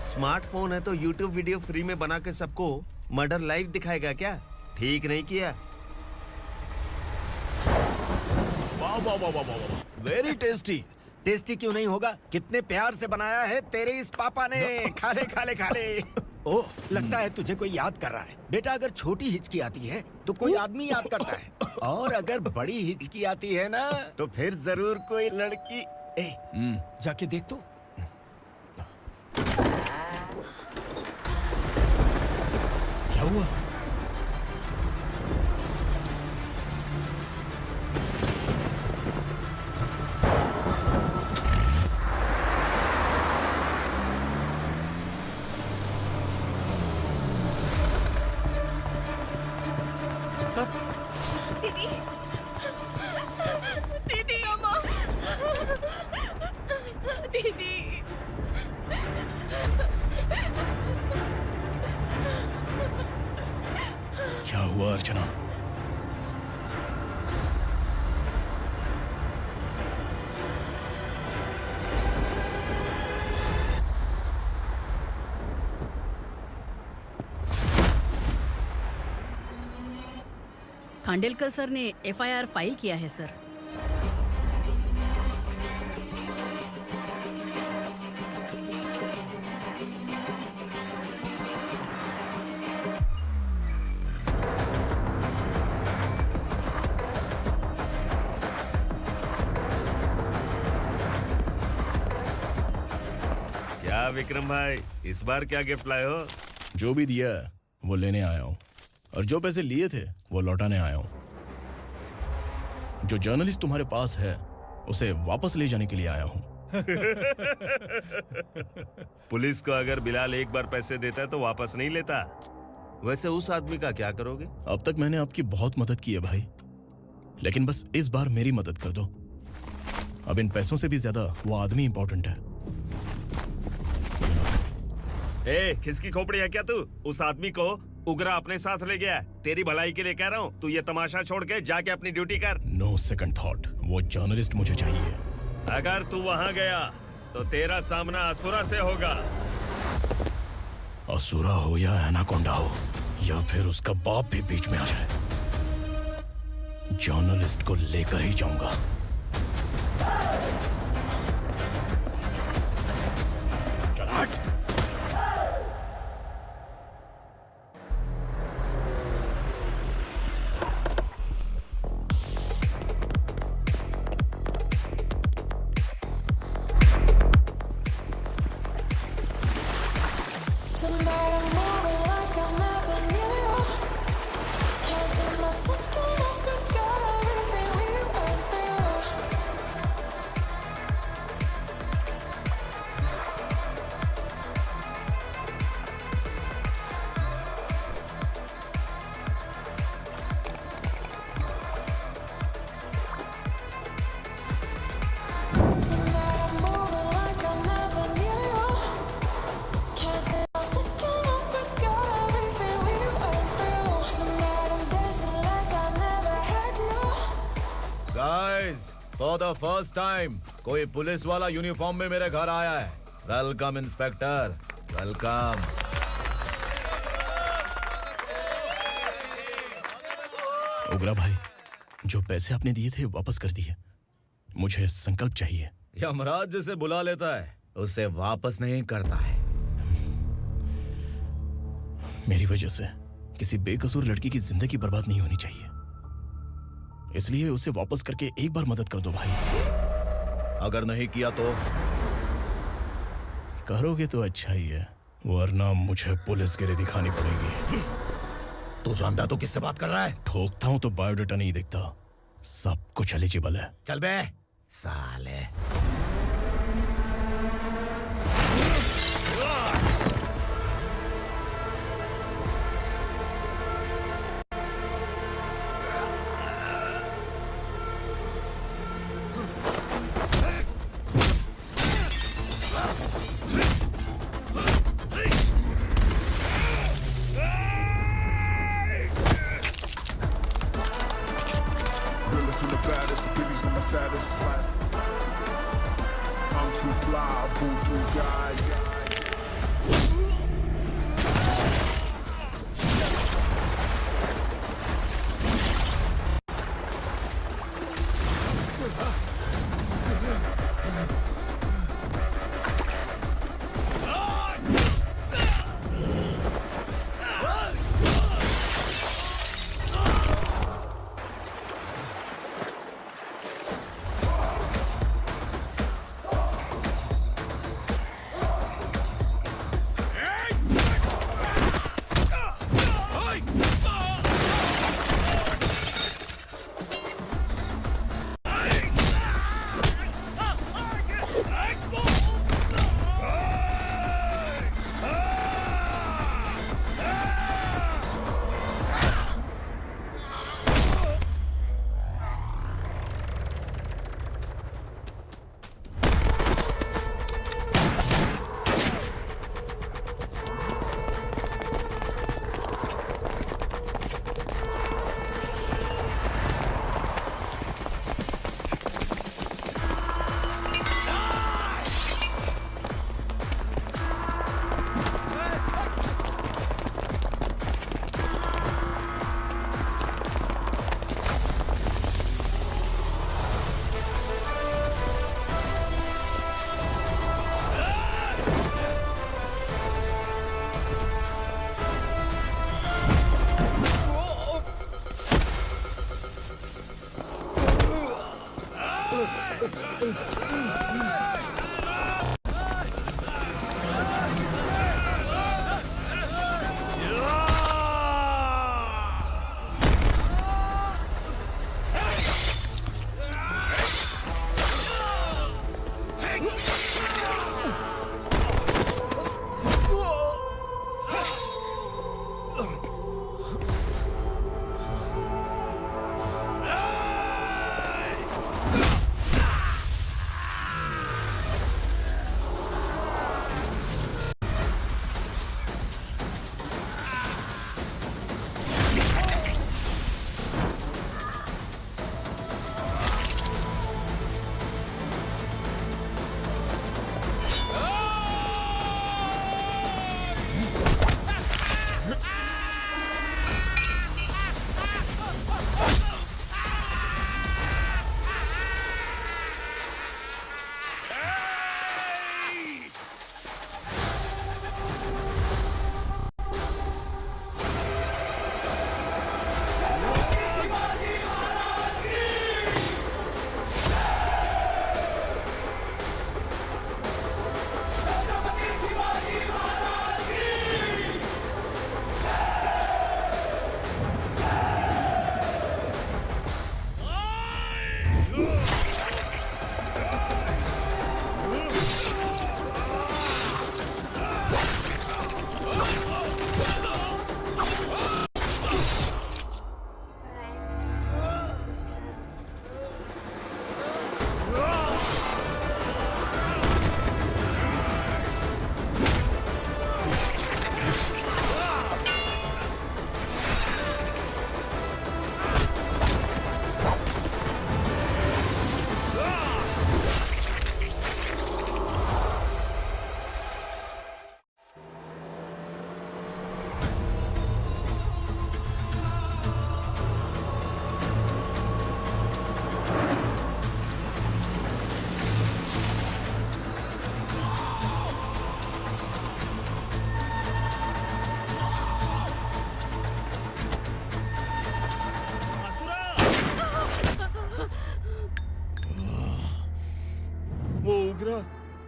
स्मार्टफोन है तो YouTube वीडियो फ्री में बना के सबको मर्डर लाइव दिखाएगा क्या? ठीक नहीं किया। वाह वाह वाह वाह वाह, वेरी टेस्टी। टेस्टी क्यों नहीं होगा? कितने प्यार से बनाया है तेरे इस पापा ने। खा ले खा ले खा ले। ओह, लगता है तुझे कोई याद कर रहा है। बेटा, अगर छोटी हिचकी आती है तो कोई आदमी याद करता है, और अगर बड़ी हिचकी आती है ना तो फिर जरूर कोई लड़की। जाके देख तो। क्या हुआ? दीदी, दीदी, अम्मा, दीदी। क्या हुआ अर्चना? खांडेलकर सर ने FIR फाइल किया है सर। क्या विक्रम भाई, इस बार क्या गिफ्ट लाए हो? जो भी दिया है वो लेने आया हूँ, और जो पैसे लिए थे वो लौटाने आया हूँ। जो जर्नलिस्ट तुम्हारे पास है उसे वापस ले जाने के लिए आया हूँ। पुलिस को अगर बिलाल एक बार पैसे देता है तो वापस नहीं लेता। वैसे उस आदमी का क्या करोगे? अब तक मैंने आपकी बहुत मदद की है भाई, लेकिन बस इस बार मेरी मदद कर दो। अब इन पैसों से भी ज्यादा वो आदमी इंपॉर्टेंट है। खिसकी खोपड़ी है क्या तू? उस आदमी को उगरा अपने साथ ले गया। तेरी भलाई के लिए कह रहा हूँ, तू ये तमाशा छोड़ के जाके अपनी ड्यूटी कर। नो सेकंड थॉट, वो जर्नलिस्ट मुझे चाहिए। अगर तू वहाँ गया तो तेरा सामना असुरा से होगा। असुरा हो या एनाकोंडा हो, या फिर उसका बाप भी बीच में आ जाए, जर्नलिस्ट को लेकर ही जाऊंगा। चल हट। फॉर द फर्स्ट टाइम कोई पुलिस वाला यूनिफॉर्म में मेरे घर आया है। Welcome inspector, welcome. उग्रा भाई, जो पैसे आपने दिए थे वापस कर दिए। मुझे संकल्प चाहिए। यमराज जिसे बुला लेता है उसे वापस नहीं करता है। मेरी वजह से किसी बेकसूर लड़की की जिंदगी बर्बाद नहीं होनी चाहिए, इसलिए उसे वापस करके एक बार मदद कर दो भाई। अगर नहीं किया तो? करोगे तो अच्छा ही है, वरना मुझे पुलिसगिरी दिखानी पड़ेगी। तू जानता तो किससे बात कर रहा है? ठोकता हूं तो बायोडाटा नहीं दिखता, सब कुछ एलिजिबल है। चल बे साले।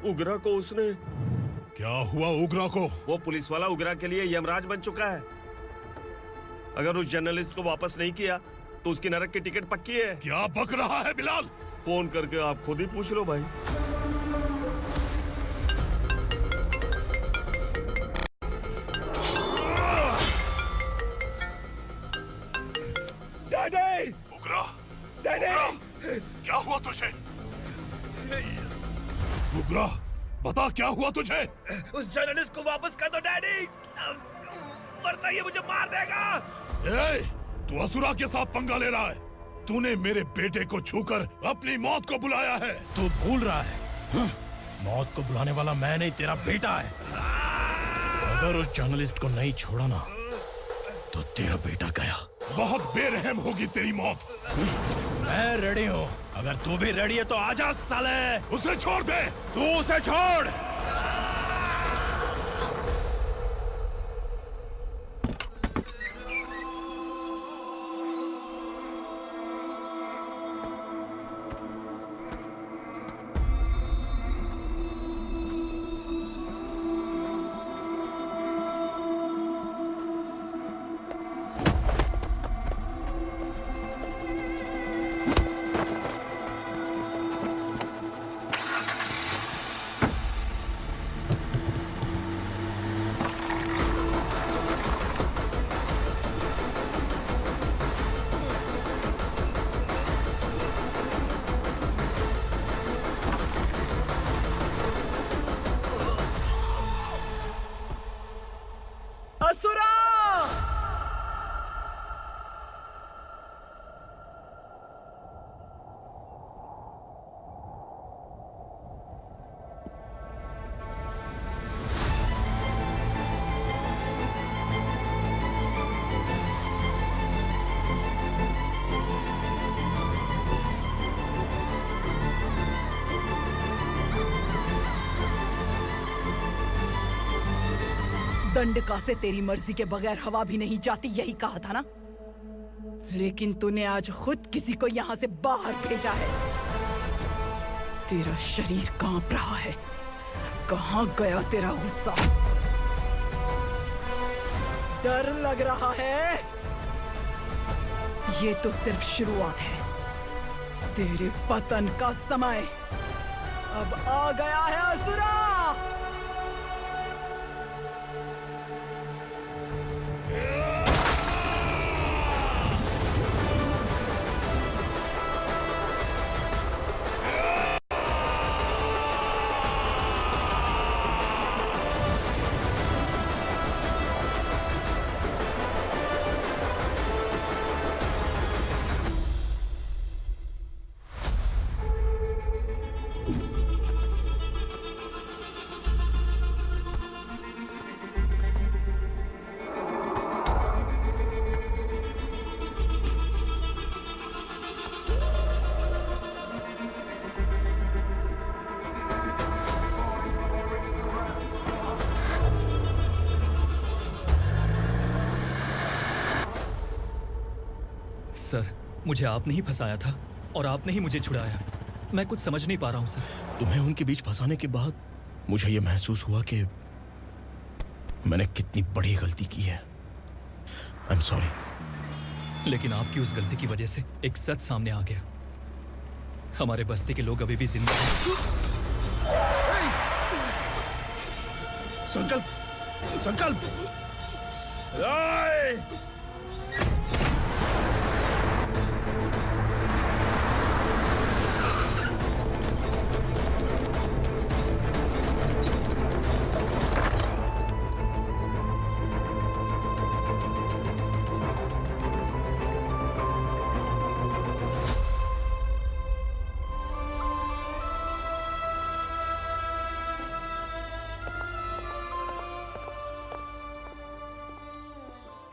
उगरा को उसने। क्या हुआ उगरा को? वो पुलिस वाला उगरा के लिए यमराज बन चुका है। अगर उस जर्नलिस्ट को वापस नहीं किया तो उसकी नरक की टिकट पक्की है। क्या बक रहा है बिलाल? फोन करके आप खुद ही पूछ लो भाई। डैडी! उगरा! डैडी! क्या हुआ तुझे? उगरा, बता क्या हुआ तुझे? उस जर्नलिस्ट को वापस कर दो डैडी, वरना ये मुझे मार देगा। ए, तू असुरा के साथ पंगा ले रहा है। तूने मेरे बेटे को छूकर अपनी मौत को बुलाया है। तू भूल रहा है, मौत को बुलाने वाला मैं नहीं, तेरा बेटा है। अगर उस जर्नलिस्ट को नहीं छोड़ा ना तो तेरा बेटा गया। बहुत बेरहम होगी तेरी मौत। मैं रेडी हूँ, अगर तू भी रेडी है तो आजा साले। उसे छोड़ दे। तू उसे छोड़। असुरा! दंडका से तेरी मर्जी के बगैर हवा भी नहीं जाती, यही कहा था ना? लेकिन तूने आज खुद किसी को यहाँ से बाहर भेजा है। तेरा शरीर कांप रहा है। कहाँ गया तेरा गुस्सा? डर लग रहा है? ये तो सिर्फ शुरुआत है। तेरे पतन का समय अब आ गया है असुरा। सर, मुझे आपने ही फंसाया था और आपने ही मुझे छुड़ाया। मैं कुछ समझ नहीं पा रहा हूँ सर। तुम्हें उनके बीच फंसाने के बाद मुझे यह महसूस हुआ कि मैंने कितनी बड़ी गलती की है। I am sorry. लेकिन आपकी उस गलती की वजह से एक सच सामने आ गया। हमारे बस्ती के लोग अभी भी जिंदा हैं। संकल्प! संकल्प!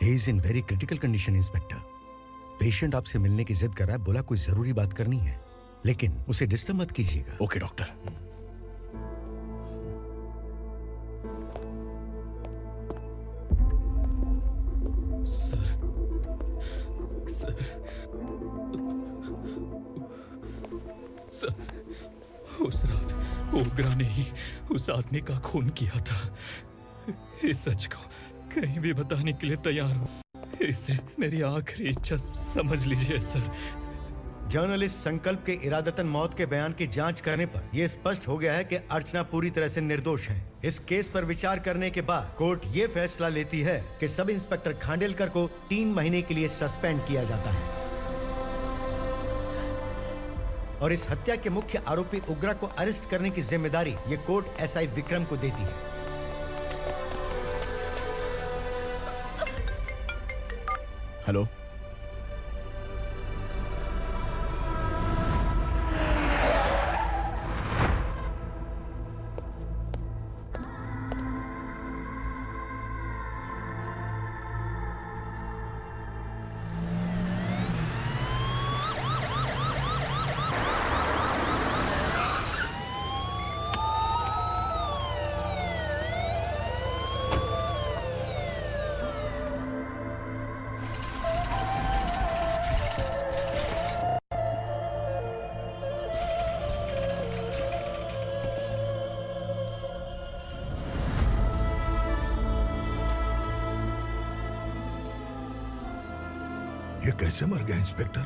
He is in very critical condition, inspector. Patient आपसे मिलने की जिद कर रहा है, बोला कोई जरूरी बात करनी है, लेकिन उसे डिस्टर्ब मत कीजिएगा। Okay doctor. Sir, sir, sir, उस रात ओग्रा ने ही उस आदमी का खून किया था। इस सच को कहीं भी बताने के लिए तैयार हूँ। इसे मेरी आखिरी इच्छा समझ लीजिए सर। जर्नलिस्ट संकल्प के इरादतन मौत के बयान की जांच करने पर यह स्पष्ट हो गया है कि अर्चना पूरी तरह से निर्दोष है। इस केस पर विचार करने के बाद कोर्ट ये फैसला लेती है कि सब इंस्पेक्टर खांडेलकर को 3 महीने के लिए सस्पेंड किया जाता है और इस हत्या के मुख्य आरोपी उग्रा को अरेस्ट करने की जिम्मेदारी ये कोर्ट एसआई विक्रम को देती है। हेलो, ये कैसे मर गया इंस्पेक्टर?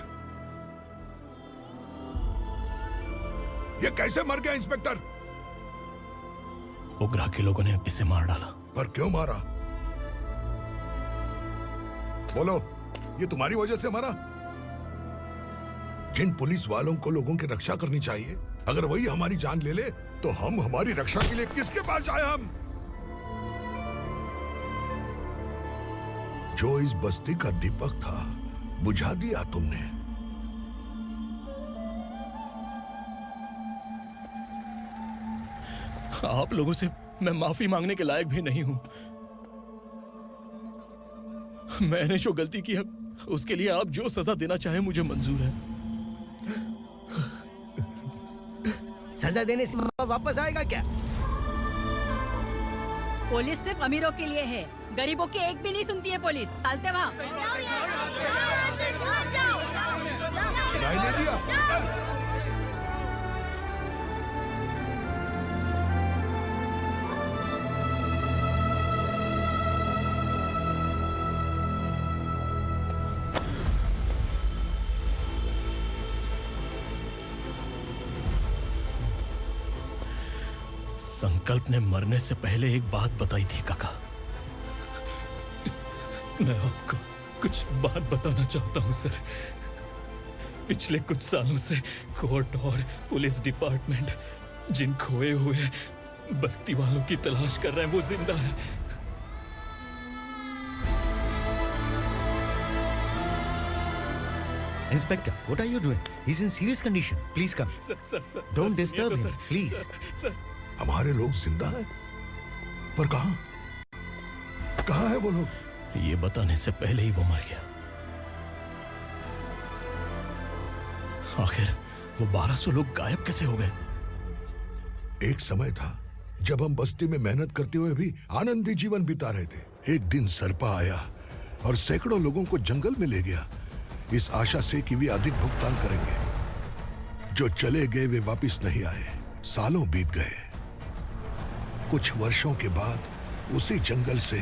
ये कैसे मर गया इंस्पेक्टर? उग्रा के लोगों ने इसे मार डाला। पर क्यों मारा? बोलो, ये तुम्हारी वजह से मरा? जिन पुलिस वालों को लोगों की रक्षा करनी चाहिए, अगर वही हमारी जान ले ले तो हम हमारी रक्षा के लिए किसके पास जाए? हम जो इस बस्ती का दीपक था बुझा दिया तुमने। आप लोगों से मैं माफी मांगने के लायक भी नहीं हूं। मैंने जो गलती की है उसके लिए आप जो सजा देना चाहे मुझे मंजूर है। सजा देने से वापस आएगा क्या? पुलिस सिर्फ अमीरों के लिए है, गरीबों की एक भी नहीं सुनती है पुलिस। चलते वहाँ। सुनाई नहीं दिया? संकल्प ने मरने से पहले एक बात बताई थी काका। मैं आपको कुछ बात बताना चाहता हूं सर। पिछले कुछ सालों से कोर्ट और पुलिस डिपार्टमेंट जिन खोए हुए बस्ती वालों की तलाश कर रहे हैं वो जिंदा है। Inspector, what are you doing? He's in serious condition. Please come. Don't disturb him, please. हमारे लोग जिंदा हैं? पर कहां? कहां है वो लोग? ये बताने से पहले ही वो मर गया। आखिर वो 1200 लोग गायब कैसे हो गए? एक समय था जब हम बस्ती में मेहनत करते हुए भी आनंदी जीवन बिता रहे थे। एक दिन सरपा आया और सैकड़ों लोगों को जंगल में ले गया, इस आशा से कि वे अधिक भुगतान करेंगे। जो चले गए वे वापस नहीं आए। सालों बीत गए। कुछ वर्षों के बाद उसी जंगल से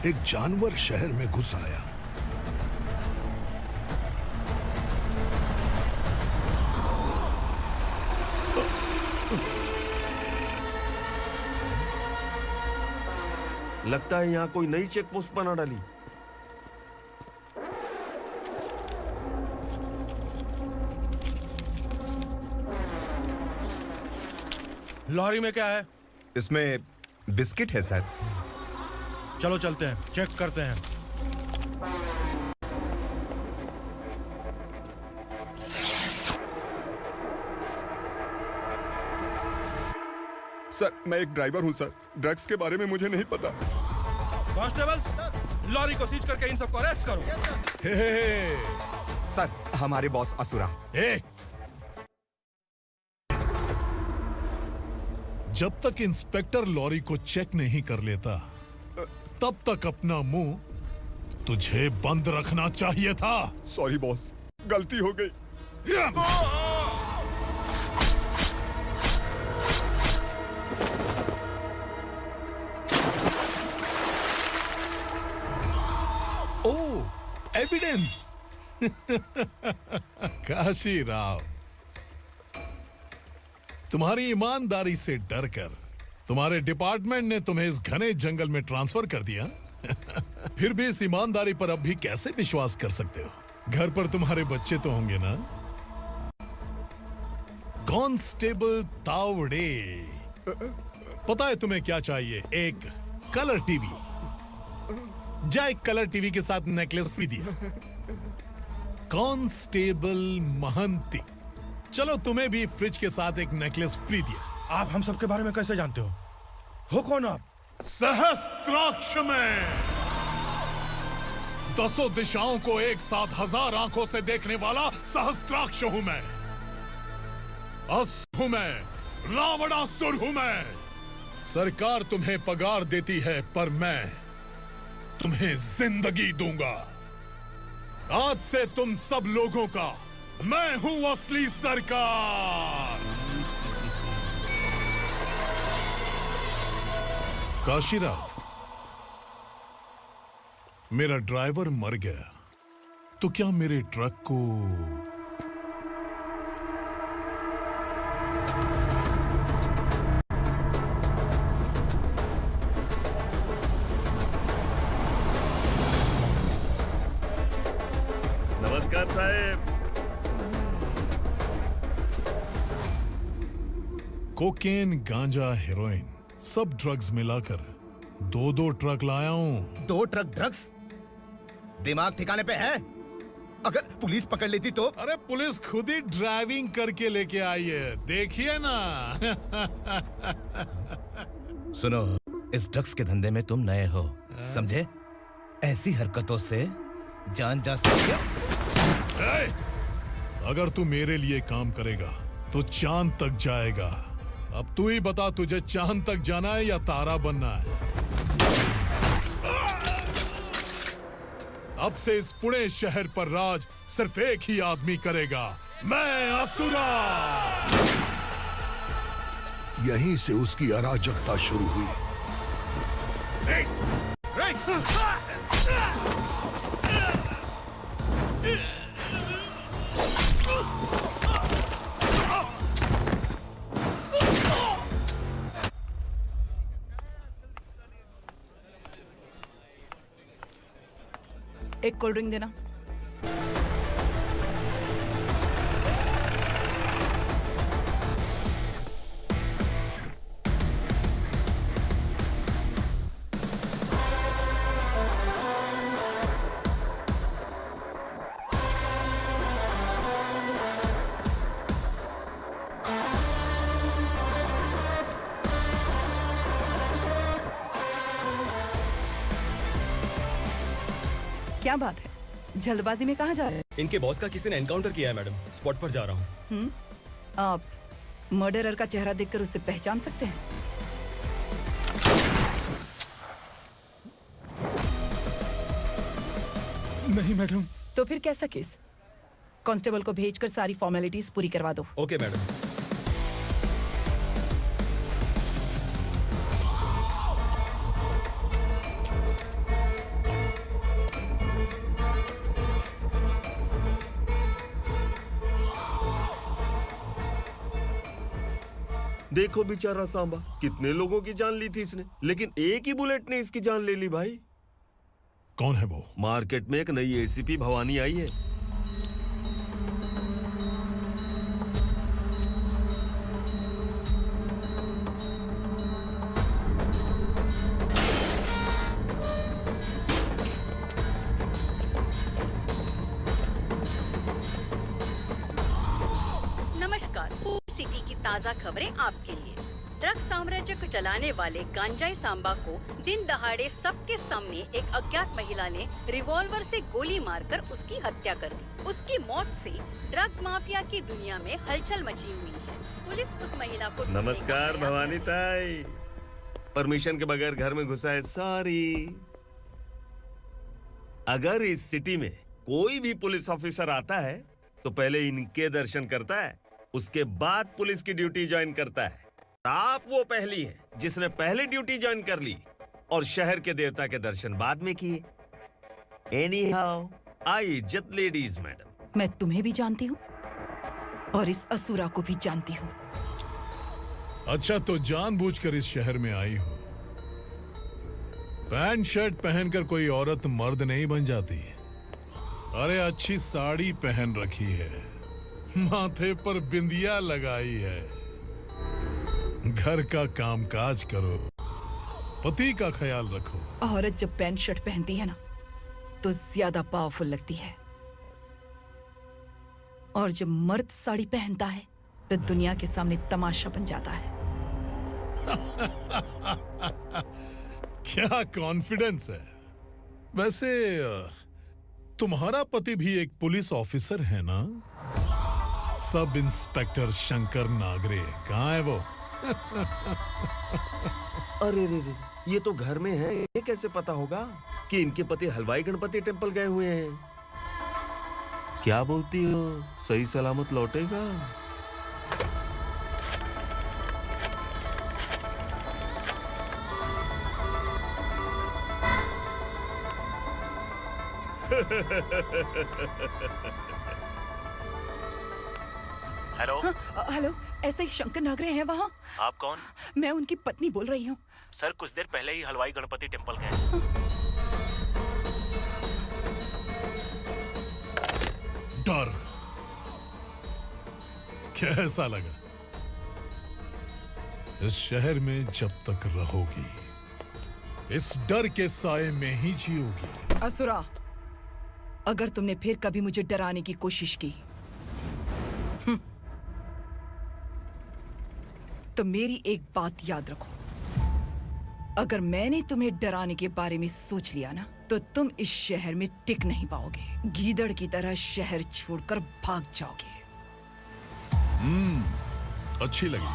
एक जानवर शहर में घुस आया। लगता है यहाँ कोई नई चेक पोस्ट बना डाली। लॉरी में क्या है? इसमें बिस्किट है सर। चलो चलते हैं, चेक करते हैं। सर, मैं एक ड्राइवर हूं सर। ड्रग्स के बारे में मुझे नहीं पता। कांस्टेबल, लॉरी को सीज करके इन सबको अरेस्ट करो। सर, हमारे बॉस असुरा। जब तक इंस्पेक्टर लॉरी को चेक नहीं कर लेता तब तक अपना मुंह तुझे बंद रखना चाहिए था। सॉरी बॉस, गलती हो गई। एविडेंस। काशी राव, तुम्हारी ईमानदारी से डरकर तुम्हारे डिपार्टमेंट ने तुम्हें इस घने जंगल में ट्रांसफर कर दिया। फिर भी इस ईमानदारी पर अब भी कैसे विश्वास कर सकते हो? घर पर तुम्हारे बच्चे तो होंगे ना? कांस्टेबल तावड़े, पता है तुम्हें क्या चाहिए? एक कलर टीवी। जा एक कलर टीवी के साथ नेकलेस भी दिया। कांस्टेबल महंती, चलो तुम्हें भी फ्रिज के साथ एक नेकलेस फ्री दिया। आप हम सबके बारे में कैसे जानते हो कौन आप? सहस्त्राक्ष में 10 दिशाओं को एक साथ 1000 आंखों से देखने वाला सहस्त्राक्ष हूं मैं। असुर हूं मैं, रावणासुर हूं मैं। सरकार तुम्हें पगार देती है, पर मैं तुम्हें जिंदगी दूंगा। आज से तुम सब लोगों का मैं हूं असली सरकार। काशीराव, मेरा ड्राइवर मर गया तो क्या मेरे ट्रक को नमस्कार साहब। कोकेन, गांजा, हेरोइन, सब ड्रग्स मिलाकर 2 ट्रक लाया हूं। 2 ट्रक ड्रग्स? दिमाग ठिकाने पे है? अगर पुलिस पकड़ लेती तो? अरे पुलिस खुद ही ड्राइविंग करके लेके आई है, देखिए ना। सुनो, इस ड्रग्स के धंधे में तुम नए हो, समझे? ऐसी हरकतों से जान जा सकती है। अगर तू मेरे लिए काम करेगा तो चांद तक जाएगा। अब तू ही बता, तुझे चांद तक जाना है या तारा बनना है? अब से इस पुणे शहर पर राज सिर्फ एक ही आदमी करेगा, मैं असुरा। यहीं से उसकी अराजकता शुरू हुई। एक कोल्ड ड्रिंक देना। क्या बात है, जल्दबाजी में कहाँ जा रहे हैं? इनके बॉस का किसी ने एनकाउंटर किया है मैडम, स्पॉट पर जा रहा हूँ। आप मर्डरर का चेहरा देखकर उसे पहचान सकते हैं? नहीं मैडम। तो फिर कैसा केस? कांस्टेबल को भेजकर सारी फॉर्मेलिटीज पूरी करवा दो। Okay madam. देखो बेचारा सांबा, कितने लोगों की जान ली थी इसने, लेकिन एक ही बुलेट ने इसकी जान ले ली भाई। कौन है वो? मार्केट में एक नई एसीपी भवानी आई है। नमस्कार, सिटी की ताज़ा खबरें आपके लिए। ड्रग साम्राज्य को चलाने वाले गांजाई सांबा को दिन दहाड़े सबके सामने एक अज्ञात महिला ने रिवॉल्वर से गोली मारकर उसकी हत्या कर दी। उसकी मौत से ड्रग्स माफिया की दुनिया में हलचल मची हुई है। पुलिस उस महिला को नमस्कार भवानी ताई, परमिशन के बगैर घर में घुसा है, सॉरी। अगर इस सिटी में कोई भी पुलिस ऑफिसर आता है तो पहले इनके दर्शन करता है, उसके बाद पुलिस की ड्यूटी ज्वाइन करता है। आप वो पहली हैं जिसने पहले ड्यूटी ज्वाइन कर ली और शहर के देवता के दर्शन बाद में किए। एनीहाउ, आई इज्जत लेडीज मैडम। मैं तुम्हें भी जानती हूँ और इस असुरा को भी जानती हूँ। अच्छा, तो जानबूझकर इस शहर में आई हो। पैंट शर्ट पहनकर कोई औरत मर्द नहीं बन जाती। अरे अच्छी साड़ी पहन रखी है, माथे पर बिंदिया लगाई है, घर का कामकाज करो, पति का ख्याल रखो। औरत जब पैंट शर्ट पहनती है ना तो ज्यादा पावरफुल लगती है, और जब मर्द साड़ी पहनता है तो दुनिया के सामने तमाशा बन जाता है। क्या कॉन्फिडेंस है। वैसे तुम्हारा पति भी एक पुलिस ऑफिसर है ना? Sub inspector Shankar Nagare. कहाँ है वो? अरे रे रे, ये तो घर में है। ये कैसे पता होगा कि इनके पति हलवाई गणपति टेम्पल गए हुए हैं? क्या बोलती हो, सही सलामत लौटेगा? हेलो। हेलो, ऐसे ही शंकर नागरे हैं वहाँ? आप कौन? मैं उनकी पत्नी बोल रही हूँ। सर कुछ देर पहले ही हलवाई गणपति टेम्पल गए। डर कैसा लगा? इस शहर में जब तक रहोगी इस डर के साए में ही जियोगी। असुरा, अगर तुमने फिर कभी मुझे डराने की कोशिश की तो मेरी एक बात याद रखो, अगर मैंने तुम्हें डराने के बारे में सोच लिया ना तो तुम इस शहर में टिक नहीं पाओगे। गीदड़ की तरह शहर छोड़कर भाग जाओगे। अच्छी लगी।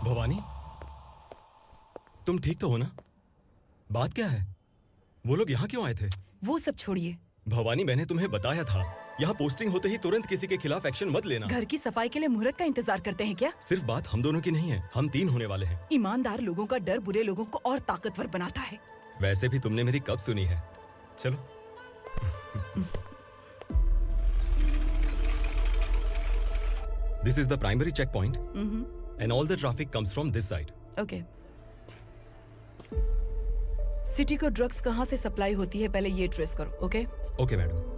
भवानी, तुम ठीक तो हो ना? बात क्या है? वो लोग यहाँ क्यों आए थे? वो सब छोड़िए। भवानी, मैंने तुम्हें बताया था, यहाँ पोस्टिंग होते ही तुरंत किसी के खिलाफ एक्शन मत लेना। घर की सफाई के लिए मुहूर्त का इंतजार करते हैं क्या? सिर्फ बात हम दोनों की नहीं है, हम 3 होने वाले हैं। ईमानदार लोगों का डर बुरे लोगों को और ताकतवर बनाता है। वैसे भी तुमने मेरी कब सुनी है। चलो। This is the primary checkpoint, and all the traffic comes from this side. Okay. City को ड्रग्स कहाँ से सप्लाई होती है पहले ये ट्रेस करो, ओके? Okay madam.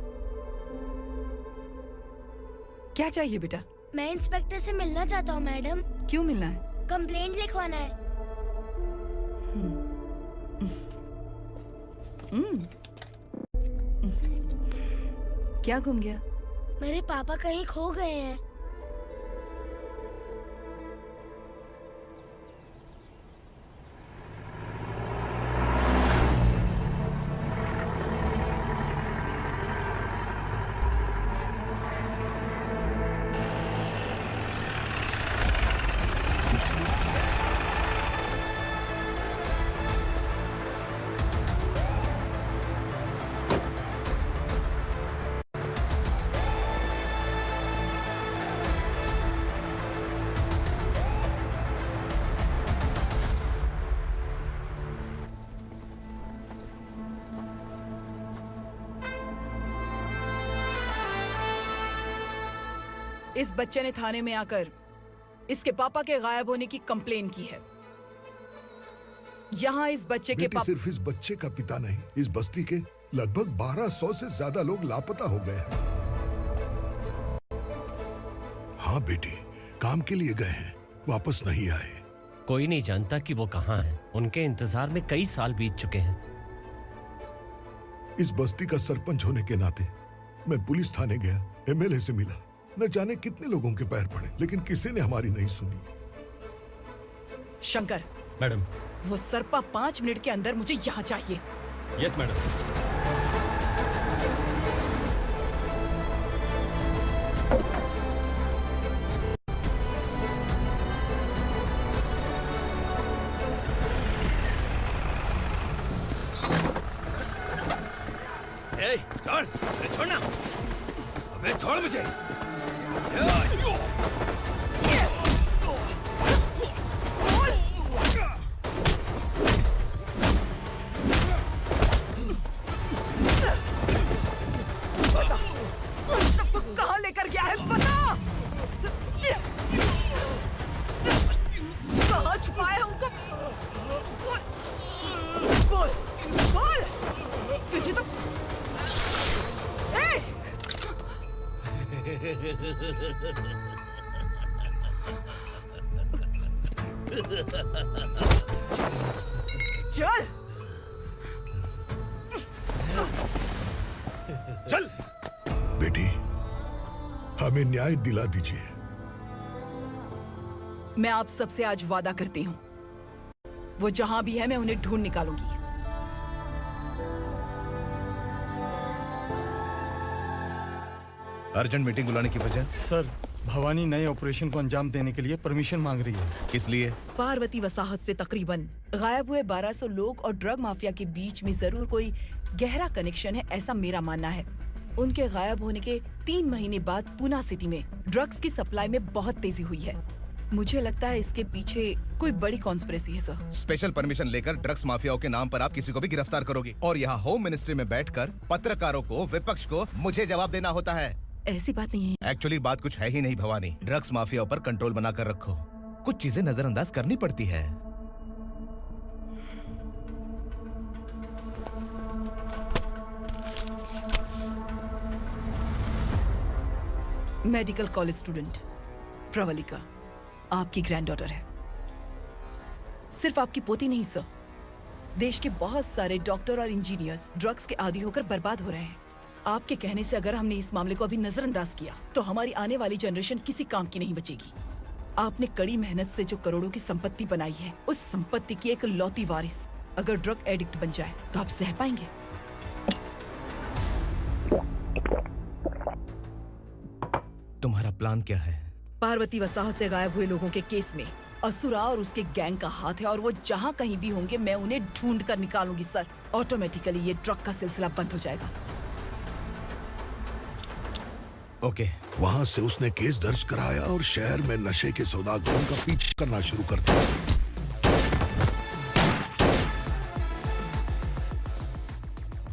क्या चाहिए बेटा? मैं इंस्पेक्टर से मिलना चाहता हूँ मैडम। क्यों मिलना है? कंप्लेंट लिखवाना है। क्या गुम गया? मेरे पापा कहीं खो गए हैं। इस बच्चे ने थाने में आकर इसके पापा के गायब होने की कंप्लेन की है। यहाँ इस बच्चे के पापा सिर्फ इस बच्चे का पिता नहीं, इस बस्ती के लगभग 1200 से ज्यादा लोग लापता हो गए हैं। हाँ बेटी, काम के लिए गए हैं, वापस नहीं आए। कोई नहीं जानता कि वो कहाँ हैं। उनके इंतजार में कई साल बीत चुके हैं। इस बस्ती का सरपंच होने के नाते मैं पुलिस थाने गया, एमएलए से मिला, न जाने कितने लोगों के पैर पड़े, लेकिन किसी ने हमारी नहीं सुनी। शंकर। मैडम। वो सरपा 5 मिनट के अंदर मुझे यहाँ चाहिए। Yes madam. छोड़, छोड़ना, अबे छोड़ मुझे। चल चल बेटी, हमें न्याय दिला दीजिए। मैं आप सबसे आज वादा करती हूँ, वो जहां भी है मैं उन्हें ढूंढ निकालूंगी। अर्जेंट मीटिंग बुलाने की वजह? सर, भवानी नए ऑपरेशन को अंजाम देने के लिए परमिशन मांग रही है। किस लिए? पार्वती वसाहत से तकरीबन गायब हुए 1200 लोग और ड्रग माफिया के बीच में जरूर कोई गहरा कनेक्शन है, ऐसा मेरा मानना है। उनके गायब होने के 3 महीने बाद पूना सिटी में ड्रग्स की सप्लाई में बहुत तेजी हुई है। मुझे लगता है इसके पीछे कोई बड़ी कॉन्स्पिरेसी है सर। स्पेशल परमिशन लेकर ड्रग्स माफियाओं के नाम पर आप किसी को भी गिरफ्तार करोगे और यहाँ होम मिनिस्ट्री में बैठकर पत्रकारों को, विपक्ष को मुझे जवाब देना होता है। ऐसी बात नहीं है। एक्चुअली बात कुछ है ही नहीं भवानी। ड्रग्स माफियाओं पर कंट्रोल बनाकर रखो। कुछ चीजें नजरअंदाज करनी पड़ती है। मेडिकल कॉलेज स्टूडेंट प्रवलिका आपकी ग्रैंडडॉटर है। सिर्फ आपकी पोती नहीं सर, देश के बहुत सारे डॉक्टर और इंजीनियर्स ड्रग्स के आदी होकर बर्बाद हो रहे हैं। आपके कहने से अगर हमने इस मामले को अभी नजरअंदाज किया तो हमारी आने वाली जनरेशन किसी काम की नहीं बचेगी। आपने कड़ी मेहनत से जो करोड़ों की संपत्ति बनाई है, उस संपत्ति की एक लौती वारिस अगर ड्रग एडिक्ट बन जाए तो आप सह पाएंगे? तुम्हारा प्लान क्या है? पार्वती वसाहत से गायब हुए लोगों के केस में असुरा और उसके गैंग का हाथ है और वो जहाँ कहीं भी होंगे मैं उन्हें ढूंढ कर निकालूंगी सर। ऑटोमेटिकली ये ड्रग का सिलसिला बंद हो जाएगा। ओके। वहाँ से उसने केस दर्ज कराया और शहर में नशे के सौदागरों का पीछा करना शुरू कर दिया।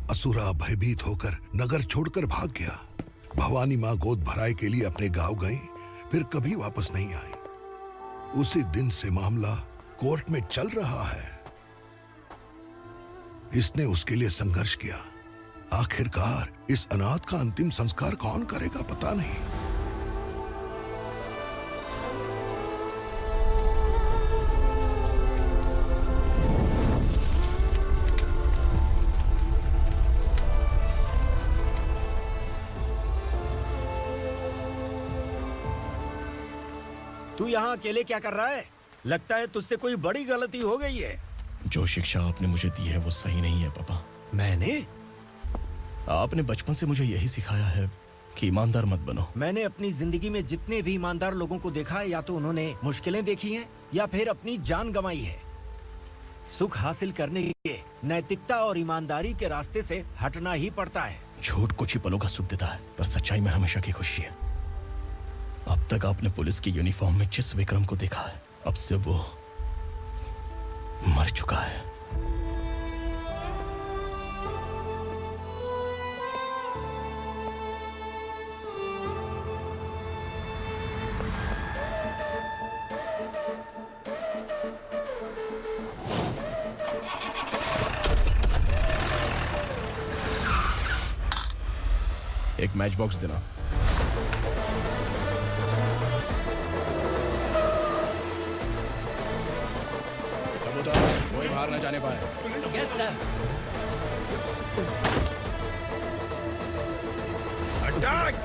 असुरा भयभीत होकर नगर छोड़कर भाग गया। भवानी माँ गोद भराई के लिए अपने गांव गई, फिर कभी वापस नहीं आई। उसी दिन से मामला कोर्ट में चल रहा है। इसने उसके लिए संघर्ष किया। आखिरकार इस अनाथ का अंतिम संस्कार कौन करेगा पता नहीं। तू यहाँ अकेले क्या कर रहा है? लगता है तुझसे कोई बड़ी गलती हो गई है। जो शिक्षा आपने मुझे दी है वो सही नहीं है पापा। मैंने? आपने बचपन से मुझे यही सिखाया है कि ईमानदार मत बनो। मैंने अपनी जिंदगी में जितने भी ईमानदार लोगों को देखा है, या तो उन्होंने मुश्किलें देखी हैं या फिर अपनी जान गंवाई है। सुख हासिल करने के लिए नैतिकता और ईमानदारी के रास्ते से हटना ही पड़ता है। झूठ कुछ ही पलों का सुख देता है, पर सच्चाई में हमेशा की खुशी है। अब तक आपने पुलिस की यूनिफॉर्म में जिस विक्रम को देखा है, अब से वो मर चुका है। एक मैच बॉक्स देना। कोई बाहर न जाने पाए। Yes sir. अटैक!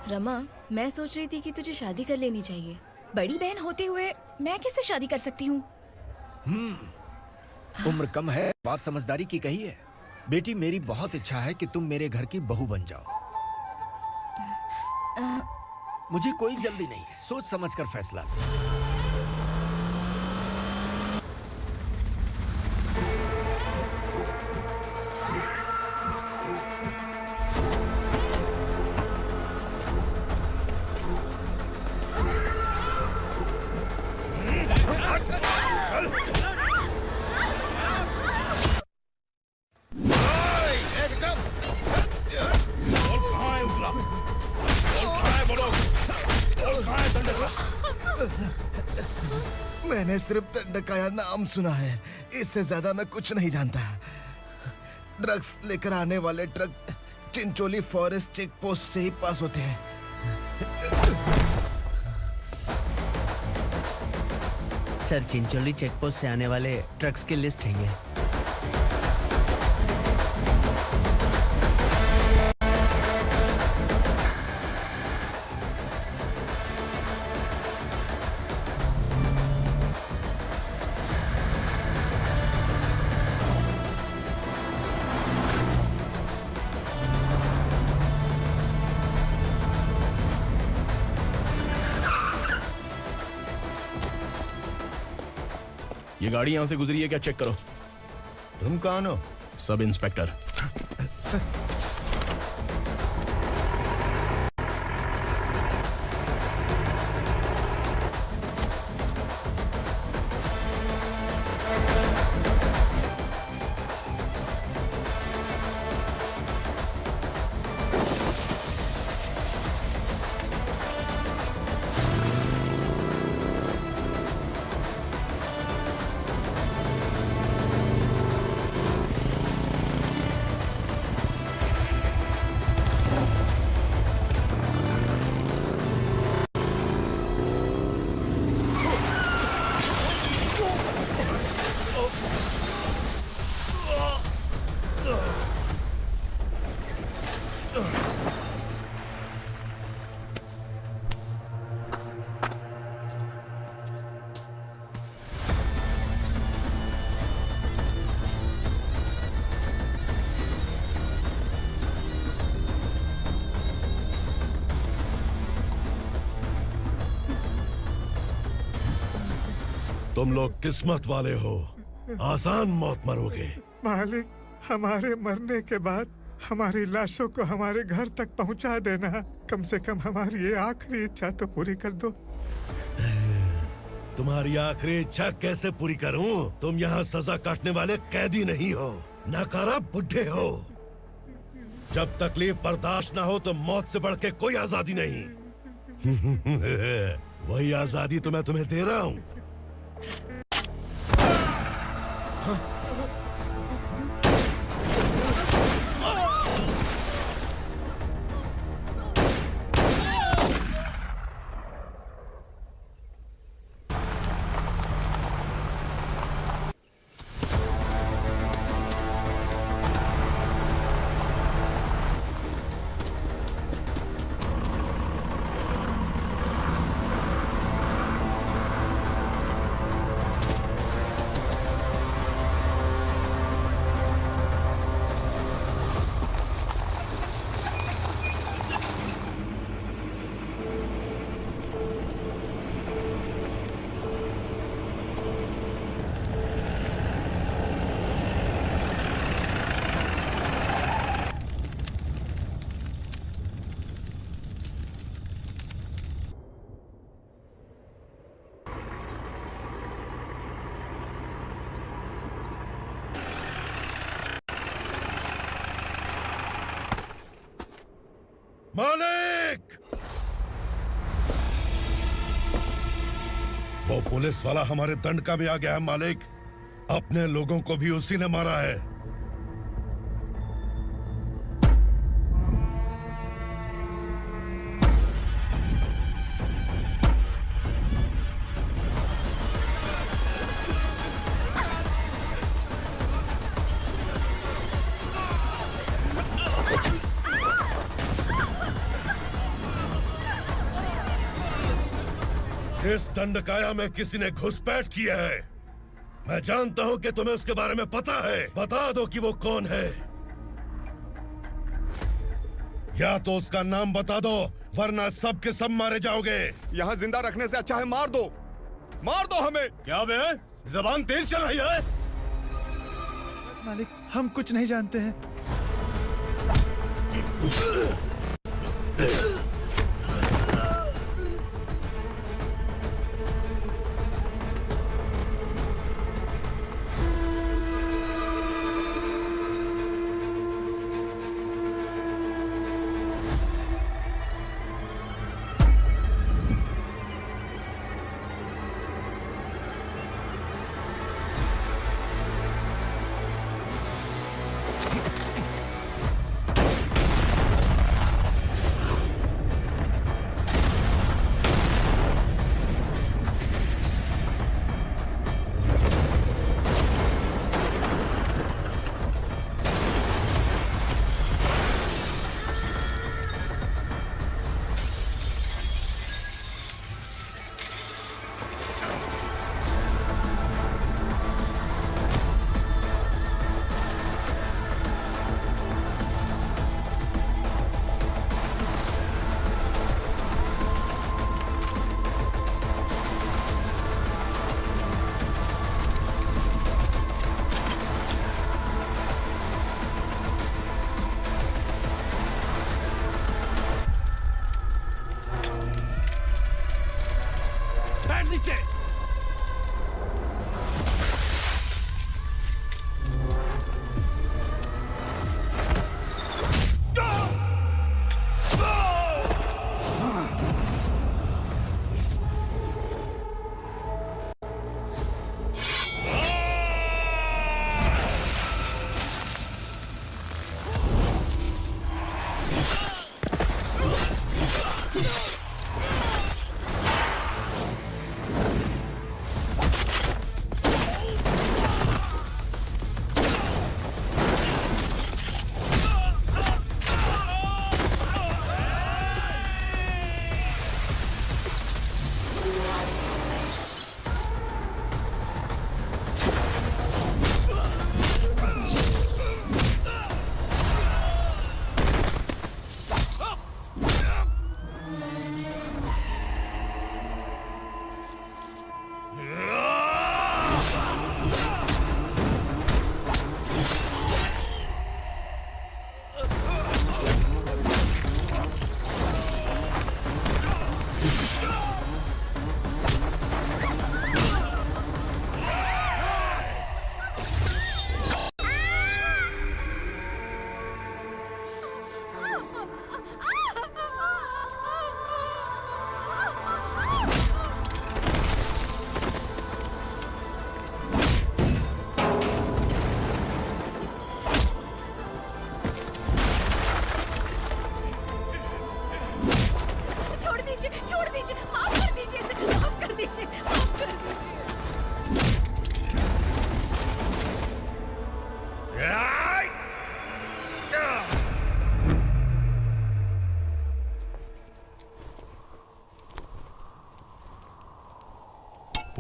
रमा, मैं सोच रही थी कि तुझे शादी कर लेनी चाहिए। बड़ी बहन होते हुए मैं कैसे शादी कर सकती हूँ? उम्र कम है, बात समझदारी की कही है। बेटी, मेरी बहुत इच्छा है कि तुम मेरे घर की बहू बन जाओ। मुझे कोई जल्दी नहीं है, सोच समझ कर फैसला। मैंने सिर्फ दंडकाया नाम सुना है, इससे ज्यादा मैं कुछ नहीं जानता। ड्रग्स लेकर आने वाले truck Chincholi forest check post से ही पास होते हैं। सर, चिंचोली चेक पोस्ट से आने वाले ट्रक्स की लिस्ट है ये। ये गाड़ी यहां से गुजरी है क्या, चेक करो। तुम कौन हो? Sub inspector. तुम लोग किस्मत वाले हो, आसान मौत मरोगे। मालिक, हमारे मरने के बाद हमारी लाशों को हमारे घर तक पहुंचा देना। कम से कम हमारी ये आखिरी इच्छा तो पूरी कर दो। तुम्हारी आखिरी इच्छा कैसे पूरी करूं? तुम यहाँ सजा काटने वाले कैदी नहीं हो, नकारा बुढ़े हो। जब तकलीफ बर्दाश्त ना हो तो मौत से बढ़ के कोई आजादी नहीं। वही आजादी तो मैं तुम्हें दे रहा हूँ। मालिक! वो पुलिस वाला हमारे दंडका में आ गया है मालिक। अपने लोगों को भी उसी ने मारा है। इस दंडकाया में किसी ने घुसपैठ किया है। मैं जानता हूं कि तुम्हें उसके बारे में पता है। बता दो कि वो कौन है। या तो उसका नाम बता दो, वरना सब के सब मारे जाओगे। यहाँ जिंदा रखने से अच्छा है मार दो हमें। क्या बे? जबान तेज चल रही है। मालिक, हम कुछ नहीं जानते हैं।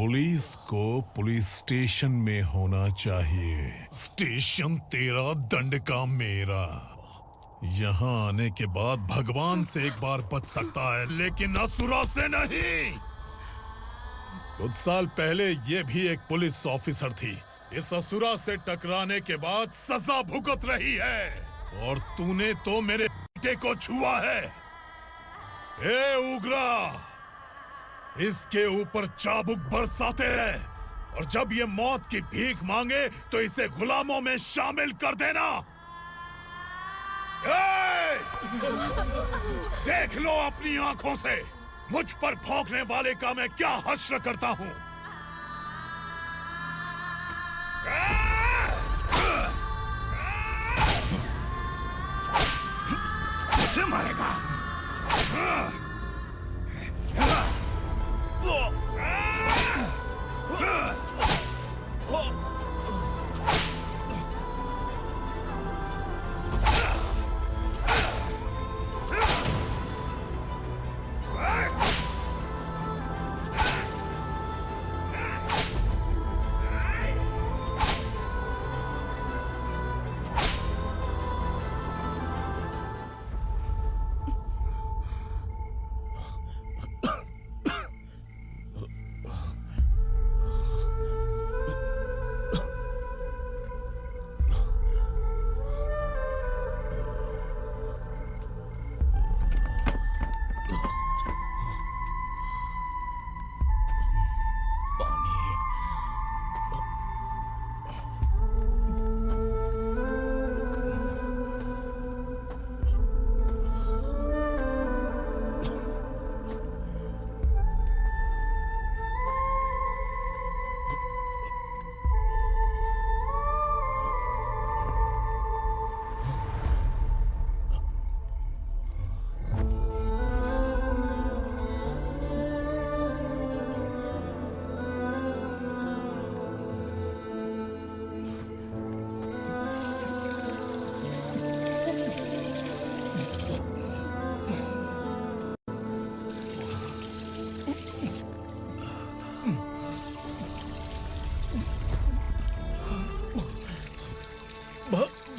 पुलिस को पुलिस स्टेशन में होना चाहिए। स्टेशन तेरा, दंड का मेरा। यहाँ आने के बाद भगवान से एक बार बच सकता है, लेकिन असुरा से नहीं। कुछ साल पहले ये भी एक पुलिस ऑफिसर थी। इस असुरा से टकराने के बाद सजा भुगत रही है, और तूने तो मेरे बेटे को छुआ है। ए उग्रा, इसके ऊपर चाबुक बरसाते रहे, और जब ये मौत की भीख मांगे तो इसे गुलामों में शामिल कर देना। देख लो अपनी आंखों से मुझ पर भौंकने वाले का मैं क्या हश्र करता हूं। मुझे मारेगा।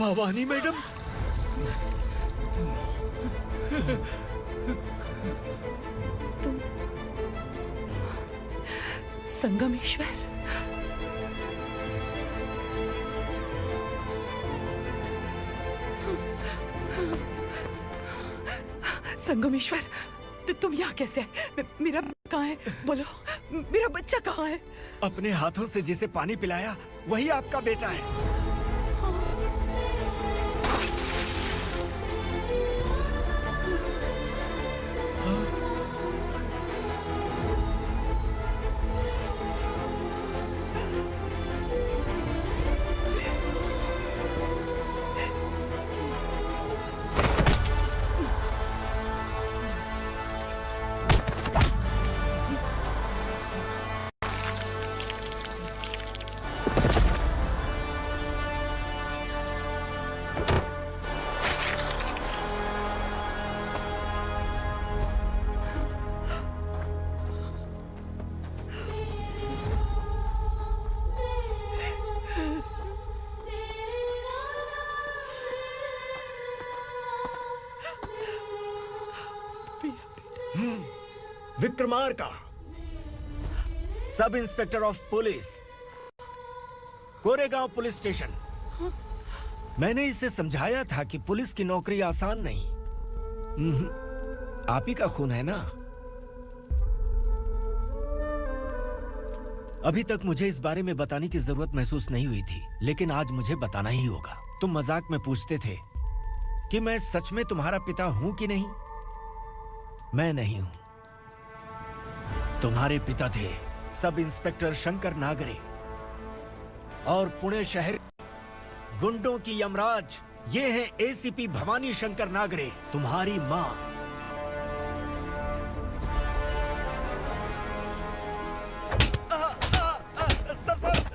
भवानी मैडम, तुम संगमेश्वर? संगमेश्वर, तुम यहाँ कैसे? मेरा कहाँ है? बोलो, मेरा बच्चा कहाँ है? अपने हाथों से जिसे पानी पिलाया वही आपका बेटा है। Vikramarka, sub inspector of police, Koregaon police station. मैंने इसे समझाया था कि पुलिस की नौकरी आसान नहीं। आप ही का खून है ना। अभी तक मुझे इस बारे में बताने की जरूरत महसूस नहीं हुई थी, लेकिन आज मुझे बताना ही होगा। तुम मजाक में पूछते थे कि मैं सच में तुम्हारा पिता हूं कि नहीं। मैं नहीं हूं। तुम्हारे पिता थे सब इंस्पेक्टर शंकर नागरे, और पुणे शहर गुंडों की यमराज ये है एसीपी भवानी शंकर नागरे, तुम्हारी मां।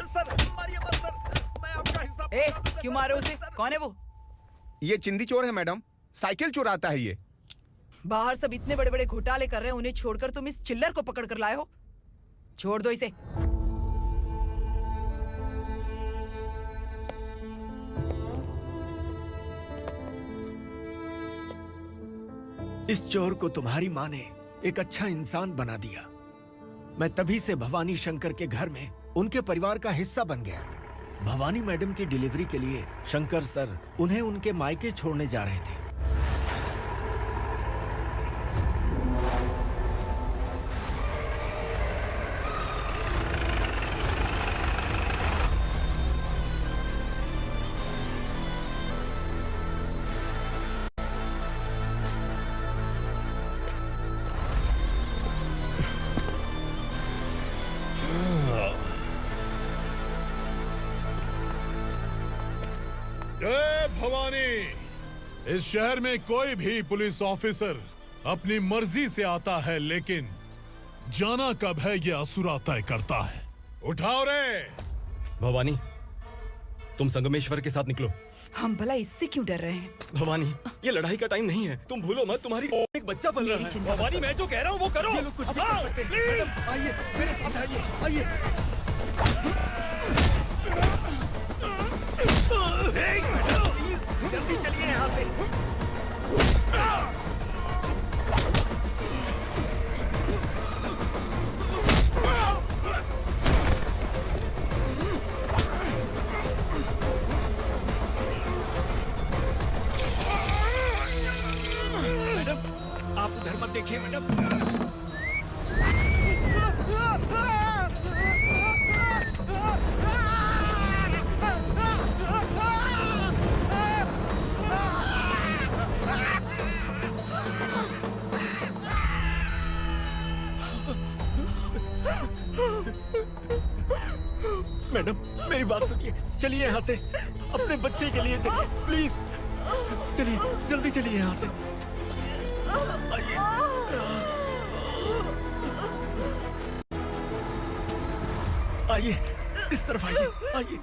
सर, मारिए मत सर, मैं आपका हिस्सा। क्यों मारे उसे? कौन है वो? ये चिंदी चोर है मैडम, साइकिल चुराता है ये। बाहर सब इतने बड़े बड़े घोटाले कर रहे हैं, उन्हें छोड़कर तुम इस चिल्लर को पकड़ कर लाए हो। छोड़ दो इसे। इस चोर को तुम्हारी माँ ने एक अच्छा इंसान बना दिया। मैं तभी से भवानी शंकर के घर में उनके परिवार का हिस्सा बन गया। भवानी मैडम की डिलीवरी के लिए शंकर सर उन्हें उनके मायके छोड़ने जा रहे थे। जय भवानी। इस शहर में कोई भी पुलिस ऑफिसर अपनी मर्जी से आता है, लेकिन जाना कब है ये असुरा तय करता है। उठाओ रे। भवानी, तुम संगमेश्वर के साथ निकलो। हम भला इससे क्यों डर रहे हैं? भवानी, ये लड़ाई का टाइम नहीं है। तुम भूलो मत, तुम्हारी एक बच्चा पल रहा है। भवानी, मैं जो कह रहा हूँ वो करो। ये लोग कुछ भी कर सकते हैं। मैडम, आइए मेरे साथ आइए, आइए। जल्दी चलिए यहाँ से। मैडम, आप उधर मत देखिए मैडम। मैडम, मेरी बात सुनिए। चलिए यहाँ से, अपने बच्चे के लिए चलिए, प्लीज। चलिए, जल्दी चलिए यहाँ से। आइए, इस तरफ आइए, आइए।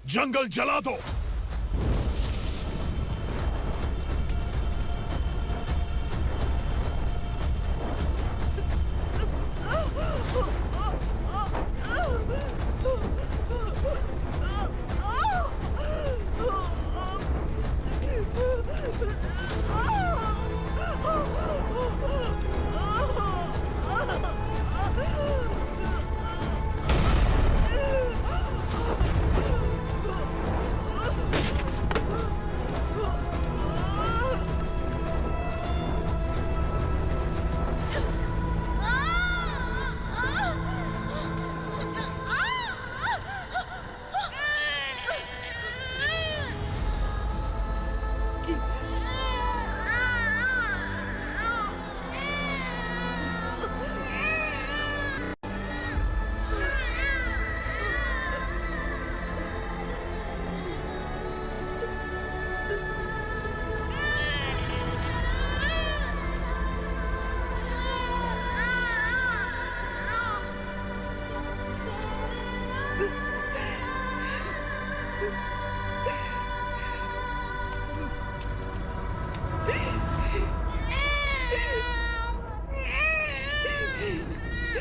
जंगल जला दो।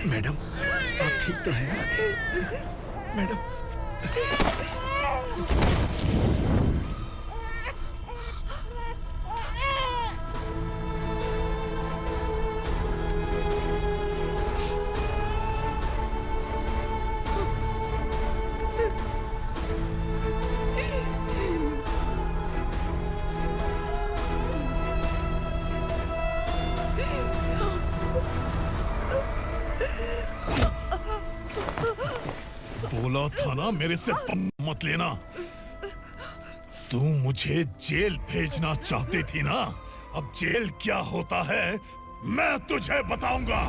मैडम, आप ठीक तो हैं ना? मैडम, बोला था ना मेरे से मत लेना। तू मुझे जेल भेजना चाहती थी ना? अब जेल क्या होता है मैं तुझे बताऊंगा।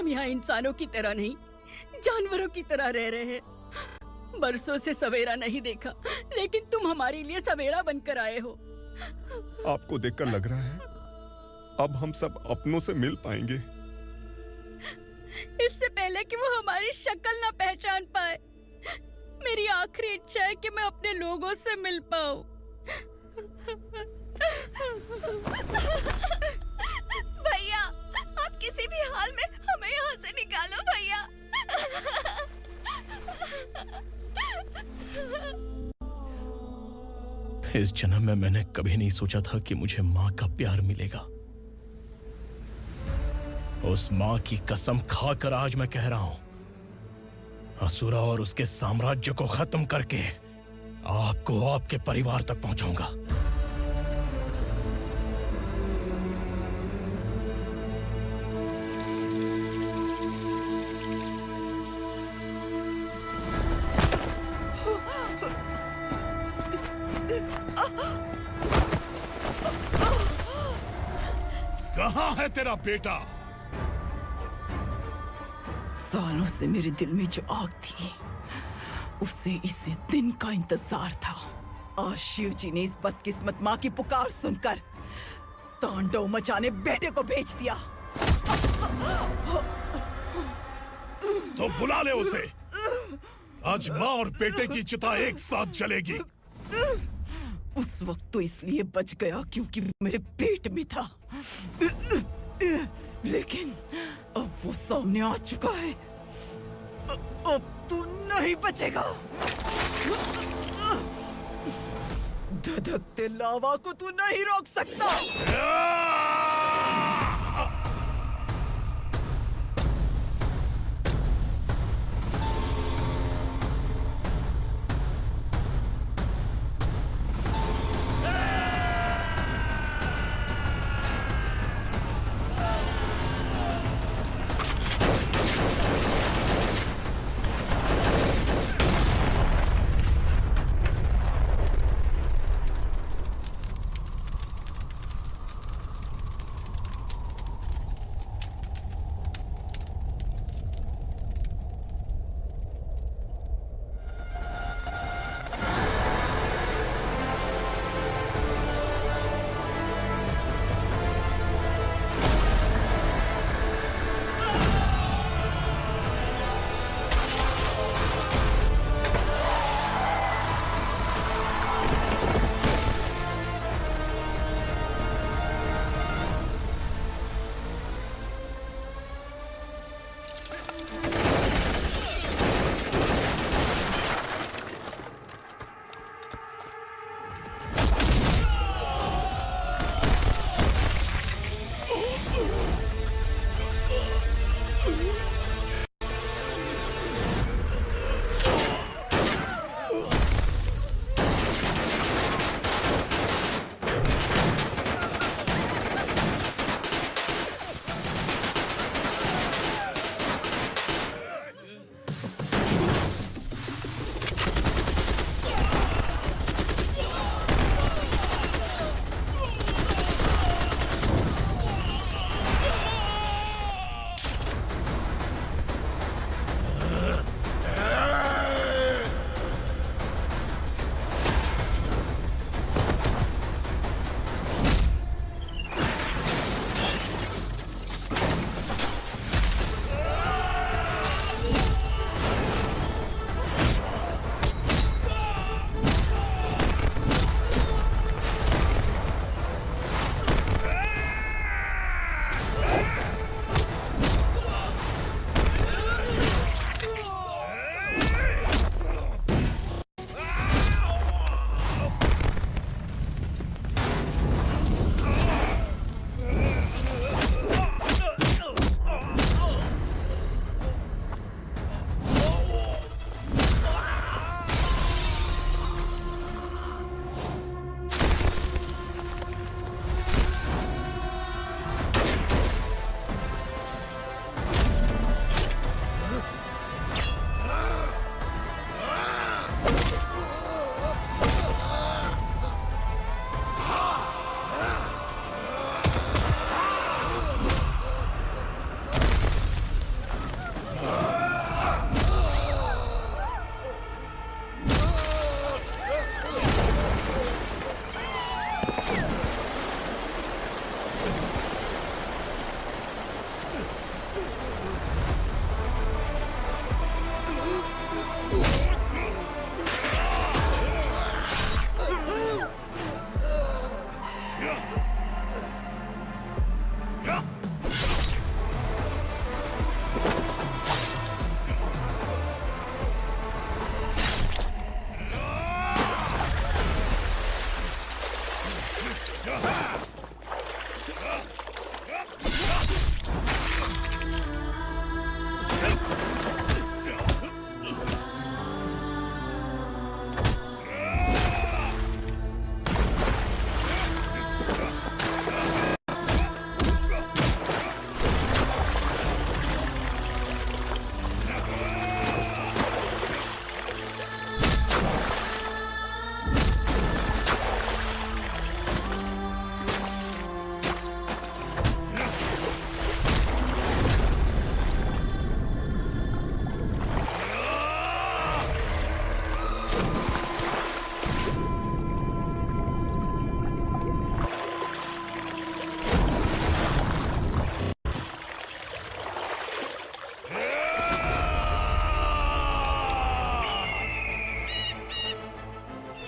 हम यहाँ इंसानों की तरह नहीं, जानवरों की तरह रह रहे हैं। बरसों से सवेरा नहीं देखा, लेकिन तुम हमारे लिए सवेरा बनकर आए हो। आपको देखकर लग रहा है अब हम सब अपनों से मिल पाएंगे। इससे पहले कि वो हमारी शक्ल ना पहचान पाए, मेरी आखिरी इच्छा है कि मैं अपने लोगों से मिल पाऊं। भैया, आप किसी भी हाल में हमें यहाँ से निकालो भैया। इस जन्म में मैंने कभी नहीं सोचा था कि मुझे माँ का प्यार मिलेगा। उस माँ की कसम खाकर आज मैं कह रहा हूं, असुरा और उसके साम्राज्य को खत्म करके आपको आपके परिवार तक पहुंचाऊंगा। कहाँ है तेरा बेटा? सालों से मेरे दिल में जो आग थी, उसे इसी दिन का इंतजार था। आज शिव जी ने इस बदकिस्मत माँ की पुकार सुनकर तांडव मचाने बेटे को भेज दिया। तो बुला ले उसे। आज माँ और बेटे की चिता एक साथ जलेगी। उस वक्त तो इसलिए बच गया क्योंकि वो मेरे पेट में था, लेकिन अब वो सामने आ चुका है। अब तू नहीं बचेगा। धधकते लावा को तू नहीं रोक सकता।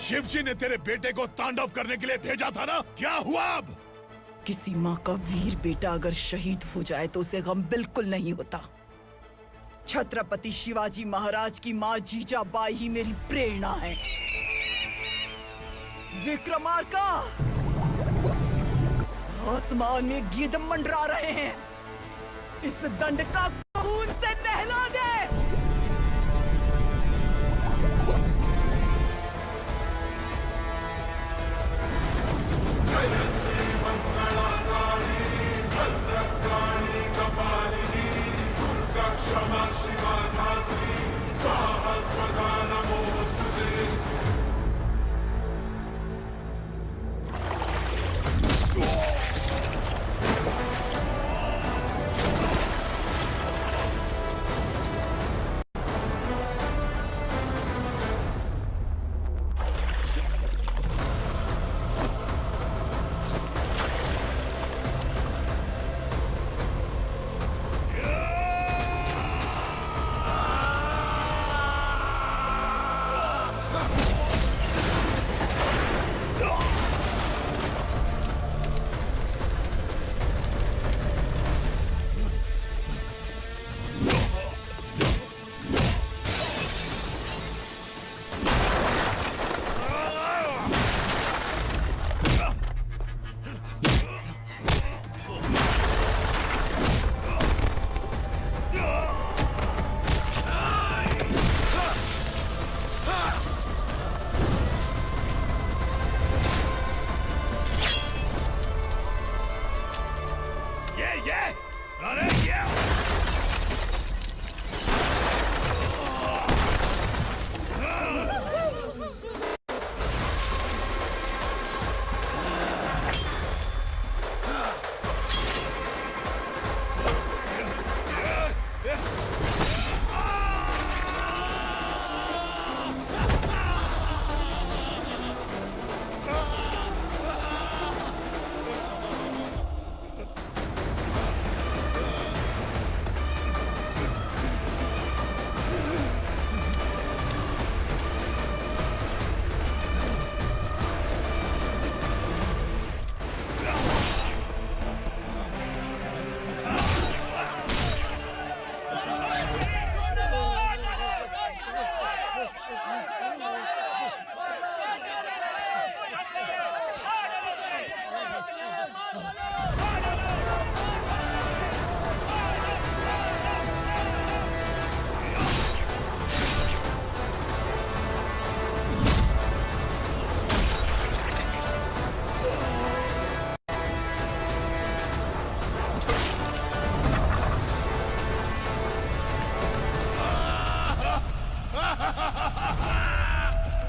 शिवजी ने तेरे बेटे को तांडव करने के लिए भेजा था ना, क्या हुआ अब? किसी माँ का वीर बेटा अगर शहीद हो जाए तो उसे गम बिल्कुल नहीं होता। छत्रपति शिवाजी महाराज की माँ जीजाबाई ही मेरी प्रेरणा है। विक्रमार्का, आसमान में गीत मंडरा रहे हैं, इस दंड का खून से नहला दे।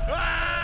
Ah!